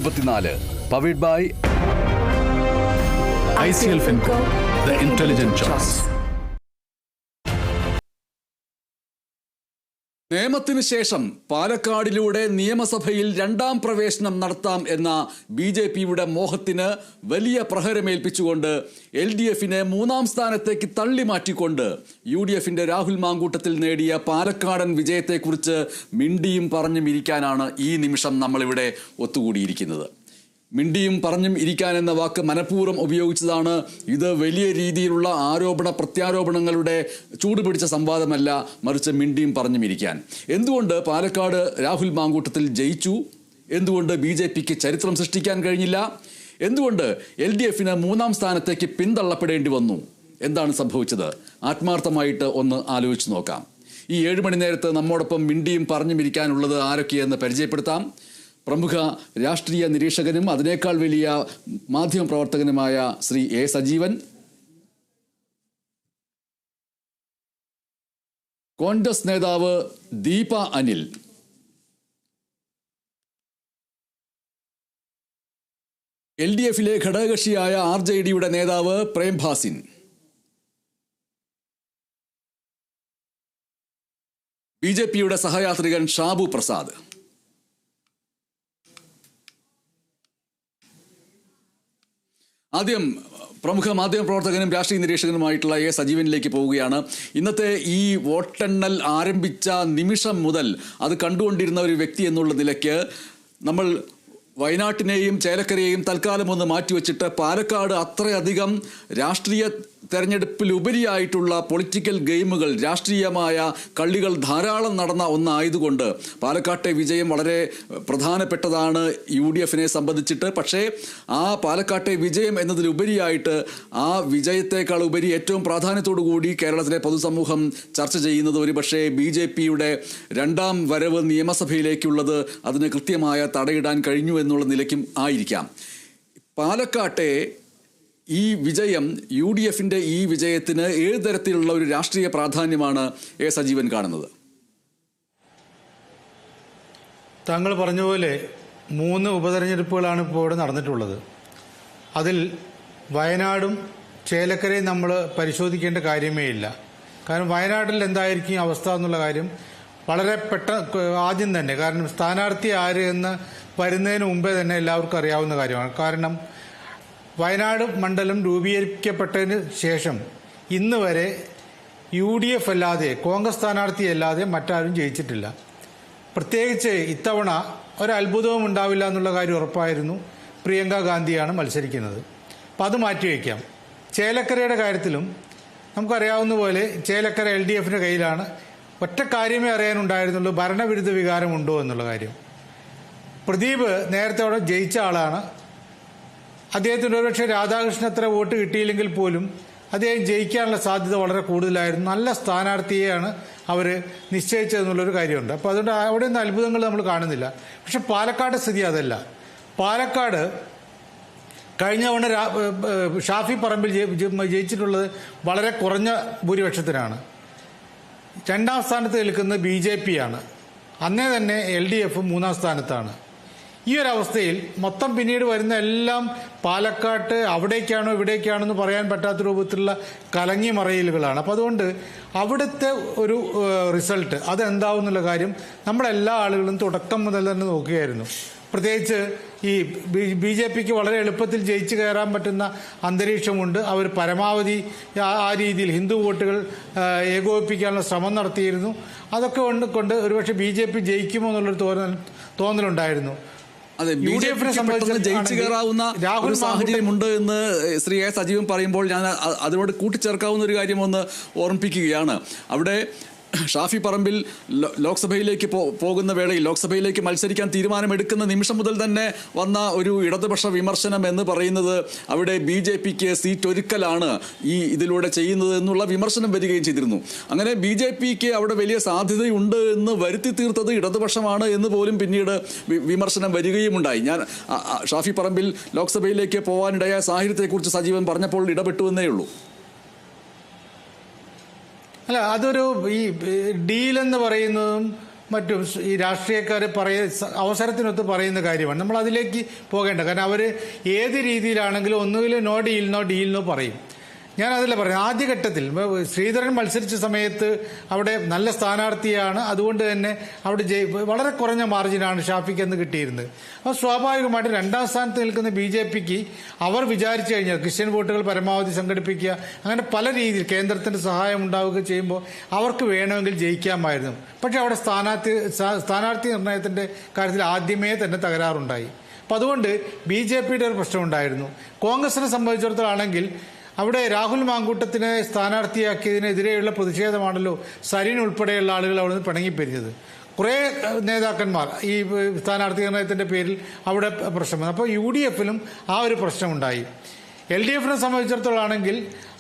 Powered by ICL Finco, the intelligent choice. നിയമത്തിനു ശേഷം പാലക്കാടിലൂടെ നിയമസഭയിൽ രണ്ടാം പ്രവേശനം നടത്താം എന്ന ബി.ജെ.പിയുടെ മോഹത്തിന് വലിയ പ്രഹരമേൽപ്പിച്ചുകൊണ്ട് LDFനെ മൂന്നാം സ്ഥാനത്തേക്ക് തള്ളി മാറ്റിക്കൊണ്ട് UDFന്റെ രാഹുൽ മാങ്കൂട്ടത്തിൽ നേടിയ പാലക്കാടൻ വിജയത്തെക്കുറിച്ച് മിണ്ടിയും പറഞ്ഞും ഇരിക്കാനാണ് ഈ നിമിഷം നമ്മളിവിടെ ഒത്തുകൂടിയിരിക്കുന്നത്. മിണ്ടിയും പറഞ്ഞും ഇരിക്കാൻ എന്ന വാക്ക് മനഃപൂർവ്വം ഉപയോഗിച്ചതാണ്. ഇത് വലിയ രീതിയിലുള്ള ആരോപണ പ്രത്യാരോപണങ്ങളുടെ ചൂടുപിടിച്ച സംവാദമല്ല, മറിച്ച് മിണ്ടിയും പറഞ്ഞും ഇരിക്കാൻ. എന്തുകൊണ്ട് പാലക്കാട് രാഹുൽ മാങ്കൂട്ടത്തിൽ ജയിച്ചു? എന്തുകൊണ്ട് BJPക്ക് ചരിത്രം സൃഷ്ടിക്കാൻ കഴിഞ്ഞില്ല? എന്തുകൊണ്ട് LDFന് മൂന്നാം സ്ഥാനത്തേക്ക് പിന്തള്ളപ്പെടേണ്ടി വന്നു? എന്താണ് സംഭവിച്ചത്? ആത്മാർത്ഥമായിട്ട് ഒന്ന് ആലോചിച്ച് നോക്കാം. ഈ 7 മണി നേരത്ത് നമ്മോടൊപ്പം മിണ്ടിയും പറഞ്ഞും ഇരിക്കാനുള്ളത് ആരൊക്കെയെന്ന് പരിചയപ്പെടുത്താം. പ്രമുഖ രാഷ്ട്രീയ നിരീക്ഷകനും അതിനേക്കാൾ വലിയ മാധ്യമപ്രവർത്തകനുമായ ശ്രീ A. സജീവൻ, കോൺഗ്രസ് നേതാവ് ദീപ അനിൽ, LDFലെ ഘടകകക്ഷിയായ RJDയുടെ നേതാവ് പ്രേം ഭാസിൻ, BJPയുടെ സഹയാത്രികൻ ഷാബു പ്രസാദ്. ആദ്യം പ്രമുഖ മാധ്യമപ്രവർത്തകനും രാഷ്ട്രീയ നിരീക്ഷകനുമായിട്ടുള്ള A. സജീവനിലേക്ക് പോവുകയാണ്. ഇന്നത്തെ ഈ വോട്ടെണ്ണൽ ആരംഭിച്ച നിമിഷം മുതൽ അത് കണ്ടുകൊണ്ടിരുന്ന ഒരു വ്യക്തി എന്നുള്ള നിലയ്ക്ക് നമ്മൾ വയനാട്ടിനെയും ചേലക്കരയെയും തൽക്കാലം ഒന്ന് മാറ്റിവെച്ചിട്ട് പാലക്കാട് അത്രയധികം രാഷ്ട്രീയ തെരഞ്ഞെടുപ്പിലുപരിയായിട്ടുള്ള പൊളിറ്റിക്കൽ ഗെയിമുകൾ, രാഷ്ട്രീയമായ കളികൾ ധാരാളം നടന്ന ഒന്നായതുകൊണ്ട് പാലക്കാട്ടെ വിജയം വളരെ പ്രധാനപ്പെട്ടതാണ് UDFനെ സംബന്ധിച്ചിട്ട്. പക്ഷേ ആ പാലക്കാട്ടെ വിജയം എന്നതിലുപരിയായിട്ട് ആ വിജയത്തെക്കാൾ ഉപരി ഏറ്റവും പ്രാധാന്യത്തോടു കൂടി കേരളത്തിലെ പൊതുസമൂഹം ചർച്ച ചെയ്യുന്നത് ഒരുപക്ഷേ BJPയുടെ രണ്ടാം വരവ് നിയമസഭയിലേക്കുള്ളത് അതിന് കൃത്യമായ തടയിടാൻ കഴിഞ്ഞു എന്നുള്ള നിലയ്ക്കും ആയിരിക്കാം. പാലക്കാട്ടെ ഈ വിജയം, UDFന്റെ ഈ വിജയത്തിന് ഏത് തരത്തിലുള്ള ഒരു രാഷ്ട്രീയ പ്രാധാന്യമാണ് A. സജീവൻ കാണുന്നത്? താങ്കൾ പറഞ്ഞ പോലെ 3 ഉപതെരഞ്ഞെടുപ്പുകളാണ് ഇപ്പോൾ ഇവിടെ നടന്നിട്ടുള്ളത്. അതിൽ വയനാടും ചേലക്കരയും നമ്മൾ പരിശോധിക്കേണ്ട കാര്യമേ ഇല്ല. കാരണം വയനാട്ടിൽ എന്തായിരിക്കും അവസ്ഥ എന്നുള്ള കാര്യം വളരെ ആദ്യം തന്നെ, കാരണം സ്ഥാനാർത്ഥി ആര് എന്ന് വരുന്നതിന് മുമ്പേ തന്നെ എല്ലാവർക്കും അറിയാവുന്ന കാര്യമാണ്. കാരണം വയനാട് മണ്ഡലം രൂപീകരിക്കപ്പെട്ടതിന് ശേഷം ഇന്ന് വരെ UDF അല്ലാതെ, കോൺഗ്രസ് സ്ഥാനാർത്ഥിയല്ലാതെ മറ്റാരും ജയിച്ചിട്ടില്ല. പ്രത്യേകിച്ച് ഇത്തവണ ഒരത്ഭുതവും ഉണ്ടാവില്ല എന്നുള്ള കാര്യം ഉറപ്പായിരുന്നു. പ്രിയങ്ക ഗാന്ധിയാണ് മത്സരിക്കുന്നത്. അപ്പം അത് മാറ്റിവെക്കാം. ചേലക്കരയുടെ കാര്യത്തിലും നമുക്കറിയാവുന്ന പോലെ ചേലക്കര LDFന്റെ കയ്യിലാണ്. ഒറ്റ കാര്യമേ അറിയാനുണ്ടായിരുന്നുള്ളൂ, ഭരണവിരുദ്ധ വികാരമുണ്ടോ എന്നുള്ള കാര്യം. പ്രദീപ് നേരത്തെ അവിടെ ജയിച്ച ആളാണ്. അദ്ദേഹത്തിന് ഒരുപക്ഷെ രാധാകൃഷ്ണൻ അത്ര വോട്ട് കിട്ടിയില്ലെങ്കിൽ പോലും അദ്ദേഹം ജയിക്കാനുള്ള സാധ്യത വളരെ കൂടുതലായിരുന്നു. നല്ല സ്ഥാനാർത്ഥിയെയാണ് അവർ നിശ്ചയിച്ചതെന്നുള്ളൊരു കാര്യമുണ്ട്. അപ്പോൾ അതുകൊണ്ട് അവിടെ നിന്ന് അത്ഭുതങ്ങൾ നമ്മൾ കാണുന്നില്ല. പക്ഷെ പാലക്കാട് സ്ഥിതി അതല്ല. പാലക്കാട് കഴിഞ്ഞ തവണ ഷാഫി പറമ്പിൽ ജയിച്ചിട്ടുള്ളത് വളരെ കുറഞ്ഞ ഭൂരിപക്ഷത്തിനാണ്. രണ്ടാം സ്ഥാനത്ത് നിൽക്കുന്നത് BJP ആണ്. അന്നേ തന്നെ LDF മൂന്നാം സ്ഥാനത്താണ്. ഈ ഒരു അവസ്ഥയിൽ മൊത്തം പിന്നീട് വരുന്ന എല്ലാം പാലക്കാട്ട് അവിടേക്കാണോ ഇവിടേക്കാണോ എന്ന് പറയാൻ പറ്റാത്ത രൂപത്തിലുള്ള കലങ്ങി മറയലുകളാണ്. അപ്പോൾ അതുകൊണ്ട് അവിടുത്തെ ഒരു റിസൾട്ട് അതെന്താവും എന്നുള്ള കാര്യം നമ്മളെല്ലാ ആളുകളും തുടക്കം മുതൽ തന്നെ നോക്കുകയായിരുന്നു. പ്രത്യേകിച്ച് ഈ BJPക്ക് വളരെ എളുപ്പത്തിൽ ജയിച്ചു കയറാൻ പറ്റുന്ന അന്തരീക്ഷമുണ്ട്. അവർ പരമാവധി ആ രീതിയിൽ ഹിന്ദു വോട്ടുകൾ ഏകോപിപ്പിക്കാനുള്ള ശ്രമം നടത്തിയിരുന്നു. അതൊക്കെ കൊണ്ട് ഒരുപക്ഷെ BJP ജയിക്കുമോ എന്നുള്ളൊരു തോന്നലുണ്ടായിരുന്നു. അതെ, BJPയെ സംബന്ധിച്ച് ജയിച്ചു കയറാവുന്ന ഒരു സാഹചര്യമുണ്ട് എന്ന് ശ്രീ A. സജീവൻ പറയുമ്പോൾ ഞാൻ അതിനോട് കൂട്ടിച്ചേർക്കാവുന്ന ഒരു കാര്യം ഒന്ന് ഓർമ്മിപ്പിക്കുകയാണ്. അവിടെ ഷാഫി പറമ്പിൽ ലോക്സഭയിലേക്ക് പോകുന്ന വേളയിൽ, ലോക്സഭയിലേക്ക് മത്സരിക്കാൻ തീരുമാനമെടുക്കുന്ന നിമിഷം മുതൽ തന്നെ വന്ന ഒരു ഇടതുപക്ഷ വിമർശനം എന്ന് പറയുന്നത് അവിടെ BJPക്ക് സീറ്റ് ഒരുക്കലാണ് ഈ ഇതിലൂടെ ചെയ്യുന്നത് എന്നുള്ള വിമർശനം വരികയും ചെയ്തിരുന്നു. അങ്ങനെ BJPക്ക് അവിടെ വലിയ സാധ്യതയുണ്ട് എന്ന് വരുത്തി തീർത്തത് ഇടതുപക്ഷമാണ് എന്ന് പോലും പിന്നീട് വിമർശനം വരികയുമുണ്ടായി. ഞാൻ ഷാഫി പറമ്പിൽ ലോക്സഭയിലേക്ക് പോകാനിടയായ സാഹചര്യത്തെക്കുറിച്ച് സജീവൻ പറഞ്ഞപ്പോൾ ഇടപെട്ടു എന്നേ ഉള്ളൂ. അല്ല, അതൊരു ഈ ഡീലെന്ന് പറയുന്നതും മറ്റും ഈ രാഷ്ട്രീയക്കാർ അവസരത്തിനൊത്ത് പറയുന്ന കാര്യമാണ്. നമ്മൾ അതിലേക്ക് പോകേണ്ട. കാരണം അവർ ഏത് രീതിയിലാണെങ്കിലും ഒന്നുകിൽ നോ ഡീൽ പറയും. ഞാനതല്ല പറയുന്നത്. ആദ്യഘട്ടത്തിൽ ശ്രീധരൻ മത്സരിച്ച സമയത്ത് അവിടെ നല്ല സ്ഥാനാർത്ഥിയാണ്, അതുകൊണ്ട് തന്നെ അവിടെ വളരെ കുറഞ്ഞ മാർജിനാണ് ഷാഫിക്ക് എന്ന് കിട്ടിയിരുന്നത്. അപ്പോൾ സ്വാഭാവികമായിട്ട് രണ്ടാം സ്ഥാനത്ത് നിൽക്കുന്ന BJPക്ക് അവർ വിചാരിച്ചു കഴിഞ്ഞാൽ ക്രിസ്ത്യൻ വോട്ടുകൾ പരമാവധി സംഘടിപ്പിക്കുക, അങ്ങനെ പല രീതിയിൽ കേന്ദ്രത്തിന്റെ സഹായം ഉണ്ടാവുക ചെയ്യുമ്പോൾ അവർക്ക് വേണമെങ്കിൽ ജയിക്കാമായിരുന്നു. പക്ഷെ അവിടെ സ്ഥാനാർത്ഥി നിർണയത്തിന്റെ കാര്യത്തിൽ ആദ്യമേ തന്നെ തകരാറുണ്ടായി. അപ്പം അതുകൊണ്ട് BJPയുടെ ഒരു പ്രശ്നമുണ്ടായിരുന്നു. കോൺഗ്രസിനെ സംബന്ധിച്ചിടത്തോളാണെങ്കിൽ അവിടെ രാഹുൽ മാങ്കൂട്ടത്തിനെ സ്ഥാനാർത്ഥിയാക്കിയതിനെതിരെയുള്ള പ്രതിഷേധമാണല്ലോ സരിൻ ഉൾപ്പെടെയുള്ള ആളുകൾ അവിടെ നിന്ന് പിണങ്ങിപ്പിരിഞ്ഞത്. കുറേ നേതാക്കന്മാർ ഈ സ്ഥാനാർത്ഥി നിർണയത്തിന്റെ പേരിൽ അവിടെ പ്രശ്നം. അപ്പോൾ UDFിലും ആ ഒരു പ്രശ്നമുണ്ടായി. LDFിനെ സംബന്ധിച്ചിടത്തോളാണെങ്കിൽ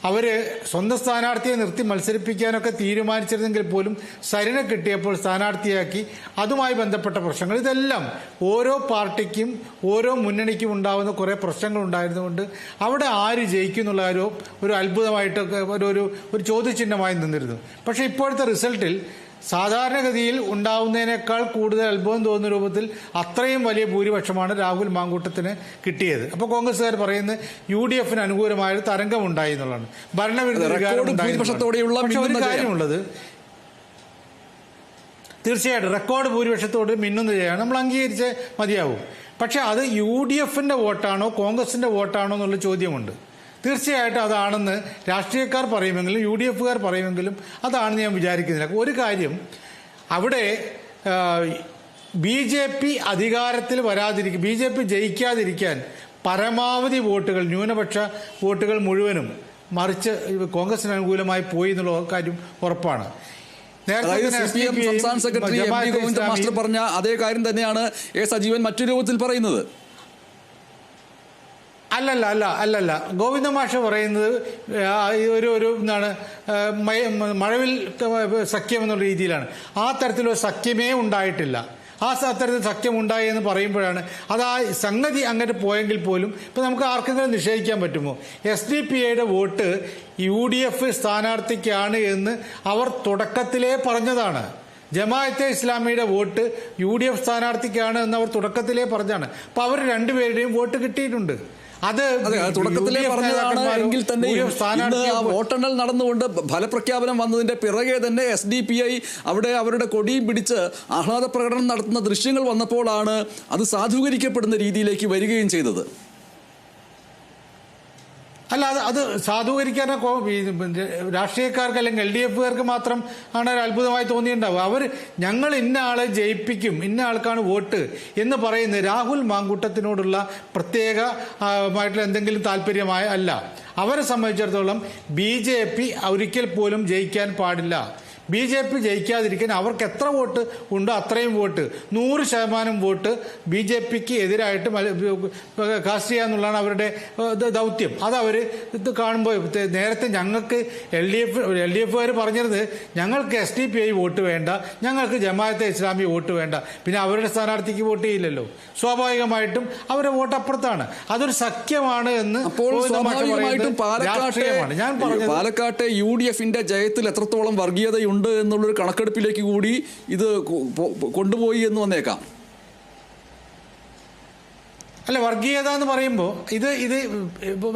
അവർ സ്വന്തം സ്ഥാനാർത്ഥിയെ നിർത്തി മത്സരിപ്പിക്കാനൊക്കെ തീരുമാനിച്ചിരുന്നെങ്കിൽ പോലും സരിനെ കിട്ടിയപ്പോൾ സ്ഥാനാർത്ഥിയാക്കി. അതുമായി ബന്ധപ്പെട്ട പ്രശ്നങ്ങൾ, ഇതെല്ലാം ഓരോ പാർട്ടിക്കും ഓരോ മുന്നണിക്കും ഉണ്ടാകുന്ന കുറേ പ്രശ്നങ്ങൾ ഉണ്ടായിരുന്നുകൊണ്ട് അവിടെ ആര് ജയിക്കും എന്നുള്ള ഒരു അത്ഭുതമായിട്ടൊക്കെ ഒരു ചോദ്യചിഹ്നമായി നിന്നിരുന്നു. പക്ഷേ ഇപ്പോഴത്തെ റിസൾട്ടിൽ സാധാരണഗതിയിൽ ഉണ്ടാവുന്നതിനേക്കാൾ കൂടുതൽ അത്ഭുതം തോന്നുന്ന രൂപത്തിൽ അത്രയും വലിയ ഭൂരിപക്ഷമാണ് രാഹുൽ മാങ്കൂട്ടത്തിന് കിട്ടിയത്. അപ്പോൾ കോൺഗ്രസ്സുകാർ പറയുന്നത് UDFിന് അനുകൂലമായ ഒരു തരംഗമുണ്ടായി എന്നുള്ളതാണ്. ഭരണവിരുദ്ധ ഒരു കാര്യമുള്ളത്, തീർച്ചയായിട്ടും റെക്കോർഡ് ഭൂരിപക്ഷത്തോട് മിന്നുന്ന ജയമാണ്, നമ്മൾ അംഗീകരിച്ചേ മതിയാവും. പക്ഷെ അത് UDFിന്റെ വോട്ടാണോ കോൺഗ്രസിന്റെ വോട്ടാണോ എന്നുള്ള ചോദ്യമുണ്ട്. തീർച്ചയായിട്ടും അതാണെന്ന് രാഷ്ട്രീയക്കാർ പറയുമെങ്കിലും UDFുകാർ പറയുമെങ്കിലും അതാണെന്ന് ഞാൻ വിചാരിക്കുന്നില്ല. ഒരു കാര്യം, അവിടെ BJP അധികാരത്തിൽ വരാതിരിക്കും, BJP ജയിക്കാതിരിക്കാൻ പരമാവധി വോട്ടുകൾ, ന്യൂനപക്ഷ വോട്ടുകൾ മുഴുവനും മറിച്ച് കോൺഗ്രസിന് അനുകൂലമായി പോയി എന്നുള്ള കാര്യം ഉറപ്പാണ്. സംസ്ഥാന സെക്രട്ടറി MV ഗോവിന്ദൻ മാസ്റ്റർ പറഞ്ഞ അതേ കാര്യം തന്നെയാണ് സജീവൻ മറ്റൊരു രൂപത്തിൽ പറയുന്നത്. അല്ലല്ല ഗോവിന്ദ മാഷ് പറയുന്നത് എന്താണ് മഴവിൽ സഖ്യം എന്നുള്ള രീതിയിലാണ്. ആ തരത്തിലൊരു സഖ്യമേ ഉണ്ടായിട്ടില്ല. അത്തരത്തിൽ സഖ്യം ഉണ്ടായി എന്ന് പറയുമ്പോഴാണ് അത് ആ സംഗതി അങ്ങോട്ട് പോയെങ്കിൽ പോലും ഇപ്പം നമുക്ക് ആർക്കെങ്കിലും നിഷേധിക്കാൻ പറ്റുമോ? SDPIയുടെ വോട്ട് UDF സ്ഥാനാർത്ഥിക്കാണ് എന്ന് അവർ തുടക്കത്തിലേ പറഞ്ഞതാണ്. ജമാഅത്തെ ഇസ്ലാമിയുടെ വോട്ട് UDF സ്ഥാനാർത്ഥിക്കാണ് എന്ന് അവർ തുടക്കത്തിലേ പറഞ്ഞാണ്. അപ്പം അവർ രണ്ടുപേരുടെയും വോട്ട് കിട്ടിയിട്ടുണ്ട്. അത് തുടക്കത്തിലേ പറഞ്ഞതാണ് എങ്കിൽ തന്നെ വോട്ടെണ്ണൽ നടന്നുകൊണ്ട് ഫലപ്രഖ്യാപനം വന്നതിന്റെ പിറകെ തന്നെ SDPI അവിടെ അവരുടെ കൊടിയും പിടിച്ച് ആഹ്ലാദ പ്രകടനം നടത്തുന്ന ദൃശ്യങ്ങൾ വന്നപ്പോഴാണ് അത് സാധൂകരിക്കപ്പെടുന്ന രീതിയിലേക്ക് വരികയും ചെയ്തത്. അല്ല, അത് സാധൂകരിക്കാൻ രാഷ്ട്രീയക്കാർക്ക് അല്ലെങ്കിൽ LDFുകാർക്ക് മാത്രം ആണ് ഒരു അത്ഭുതമായി തോന്നിയിട്ടുണ്ടാവുക. അവർ ഞങ്ങൾ ഇന്ന ആളെ ജയിപ്പിക്കും, ഇന്ന ആൾക്കാണ് വോട്ട് എന്ന് പറയുന്നത് രാഹുൽ മാങ്കൂട്ടത്തിനോടുള്ള പ്രത്യേകമായിട്ടുള്ള എന്തെങ്കിലും താല്പര്യമായ അല്ല. അവരെ സംബന്ധിച്ചിടത്തോളം BJP ഒരിക്കൽ പോലും ജയിക്കാൻ പാടില്ല. BJP ജയിക്കാതിരിക്കാൻ അവർക്ക് എത്ര വോട്ട് ഉണ്ടോ അത്രയും വോട്ട്, 100% വോട്ട് BJPക്ക് എതിരായിട്ട് കാസ്റ്റ് ചെയ്യാന്നുള്ളതാണ് അവരുടെ ദൗത്യം. അതവർ ഇത് കാണുമ്പോൾ നേരത്തെ ഞങ്ങൾക്ക് LDFുകാർ പറഞ്ഞിരുന്നത് ഞങ്ങൾക്ക് SDPI വോട്ട് വേണ്ട, ഞങ്ങൾക്ക് ജമാഅത്തെ ഇസ്ലാമി വോട്ട് വേണ്ട, പിന്നെ അവരുടെ സ്ഥാനാർത്ഥിക്ക് വോട്ട് ചെയ്യില്ലല്ലോ. സ്വാഭാവികമായിട്ടും അവരുടെ വോട്ട് അപ്പുറത്താണ്. അതൊരു സഖ്യമാണ് എന്ന് രാഷ്ട്രീയമാണ് ഞാൻ പറഞ്ഞത്. പാലക്കാട്ടെ UDFിന്റെ ജയത്തിൽ എത്രത്തോളം വർഗീയതയുണ്ട് എന്നുള്ളൊരു കണക്കെടുപ്പിലേക്ക് കൂടി ഇത് കൊണ്ടുപോയി എന്ന് വന്നേക്കാം. അല്ല, വർഗീയത എന്ന് പറയുമ്പോൾ ഇത്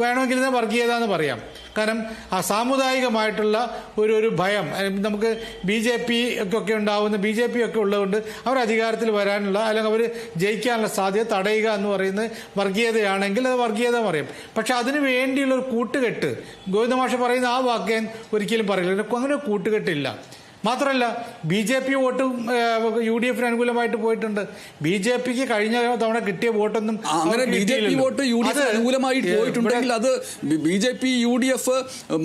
വേണമെങ്കിൽ വർഗീയത എന്ന് പറയാം. കാരണം ആ സാമുദായികമായിട്ടുള്ള ഒരു ഭയം നമുക്ക് BJP ഒക്കെ ഉണ്ടാവുന്ന BJP ഒക്കെ ഉള്ളതുകൊണ്ട് അവർ അധികാരത്തിൽ വരാനുള്ള അല്ലെങ്കിൽ അവർ ജയിക്കാനുള്ള സാധ്യത തടയുക എന്ന് പറയുന്നത് വർഗീയതയാണെങ്കിൽ അത് വർഗീയത പറയും. പക്ഷെ അതിനു വേണ്ടിയുള്ള ഒരു കൂട്ടുകെട്ട് ഗോവിന്ദമാഷ് പറയുന്ന ആ വാക്ക് ഞാൻ ഒരിക്കലും പറയില്ല. അങ്ങനെ കൂട്ടുകെട്ടില്ല. മാത്രമല്ല BJP വോട്ടും UDFിന് അനുകൂലമായിട്ട് പോയിട്ടുണ്ട്. BJPക്ക് കഴിഞ്ഞ തവണ കിട്ടിയ വോട്ടൊന്നും അങ്ങനെ BJP വോട്ട് UDF അനുകൂലമായിട്ട് പോയിട്ടുണ്ടെങ്കിൽ അത് BJP UDF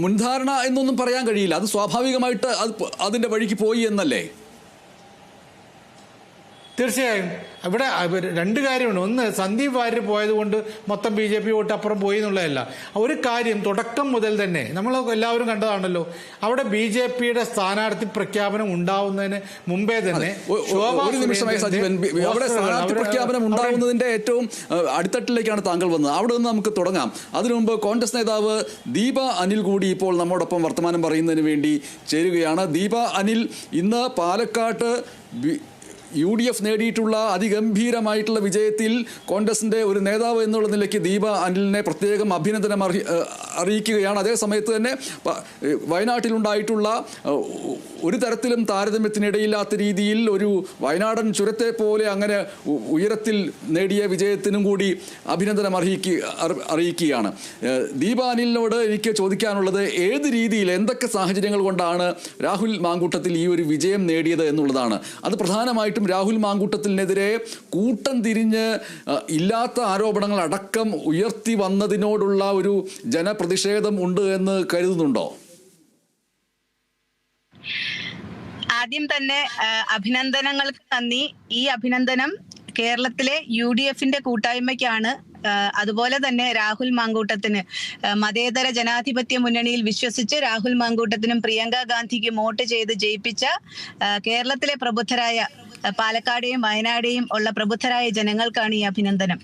മുൻധാരണ എന്നൊന്നും പറയാൻ കഴിയില്ല. അത് സ്വാഭാവികമായിട്ട് അതിന്റെ വഴിക്ക് പോയി എന്നല്ലേ? തീർച്ചയായും ഇവിടെ രണ്ട് കാര്യമുണ്ട്. ഒന്ന്, സന്ദീപ് വാര്യർ പോയത് കൊണ്ട് മൊത്തം BJP വോട്ട് അപ്പുറം പോയി എന്നുള്ളതല്ല. ഒരു കാര്യം തുടക്കം മുതൽ തന്നെ നമ്മൾ എല്ലാവരും കണ്ടതാണല്ലോ, അവിടെ BJPയുടെ സ്ഥാനാർത്ഥി പ്രഖ്യാപനം ഉണ്ടാവുന്നതിന് മുമ്പേ തന്നെ അവിടെ സ്ഥാനാർത്ഥി പ്രഖ്യാപനം ഉണ്ടാവുന്നതിന്റെ ഏറ്റവും അടിത്തട്ടിലേക്കാണ് താങ്കൾ വന്നത്. അവിടെ നിന്ന് നമുക്ക് തുടങ്ങാം. അതിനു മുമ്പ് കോൺഗ്രസ് നേതാവ് ദീപ അനിൽ കൂടി ഇപ്പോൾ നമ്മോടൊപ്പം വർത്തമാനം പറയുന്നതിന് വേണ്ടി ചേരുകയാണ്. ദീപ അനിൽ, ഇന്ന് പാലക്കാട്ട് UDF നേടിയിട്ടുള്ള അതിഗംഭീരമായിട്ടുള്ള വിജയത്തിൽ കോൺഗ്രസിന്റെ ഒരു നേതാവ് എന്നുള്ള നിലയ്ക്ക് ദീപ അനിലിനെ പ്രത്യേകം അഭിനന്ദനം അറിയിക്കുകയാണ്. അതേ സമയത്ത് തന്നെ വയനാട്ടിലുണ്ടായിട്ടുള്ള ഒരു തരത്തിലും താരതമ്യത്തിനിടയില്ലാത്ത രീതിയിൽ ഒരു വയനാടൻ ചുരത്തെ പോലെ അങ്ങനെ ഉയരത്തിൽ നേടിയ വിജയത്തിനും കൂടി അഭിനന്ദനം അറിയിക്കുകയാണ്. ദീപ അനിലിനോട് എനിക്ക് ചോദിക്കാനുള്ളത് ഏത് രീതിയിൽ എന്തൊക്കെ സാഹചര്യങ്ങൾ കൊണ്ടാണ് രാഹുൽ മാങ്കൂട്ടത്തിൽ ഈ ഒരു വിജയം നേടിയത് എന്നുള്ളതാണ്. അത് പ്രധാനമായിട്ടും രാഹുൽ മാങ്കൂട്ടത്തിനെതിരെ കൂട്ടം തിരിഞ്ഞ് ഇല്ലാത്ത ആരോപണങ്ങൾ അടക്കം ഉയർത്തി വന്നതിനോടുള്ള ഒരു ജനപ്രതിഷേധം ഉണ്ട് എന്ന് കരുതുന്നുണ്ടോ? ആദ്യം തന്നെ അഭിനന്ദനങ്ങൾക്ക് നന്ദി. ഈ അഭിനന്ദനം കേരളത്തിലെ UDFന്റെ കൂട്ടായ്മയ്ക്കാണ്. അതുപോലെ തന്നെ രാഹുൽ മാങ്കൂട്ടത്തിന് മതേതര ജനാധിപത്യ മുന്നണിയിൽ വിശ്വസിച്ച് രാഹുൽ മാങ്കൂട്ടത്തിനും പ്രിയങ്ക ഗാന്ധിക്കും വോട്ട് ചെയ്ത് ജയിപ്പിച്ച കേരളത്തിലെ പ്രബുദ്ധരായ പാലക്കാടെയും വയനാടെയും ഉള്ള പ്രബുദ്ധരായ ജനങ്ങൾക്കാണ് ഈ അഭിനന്ദനം.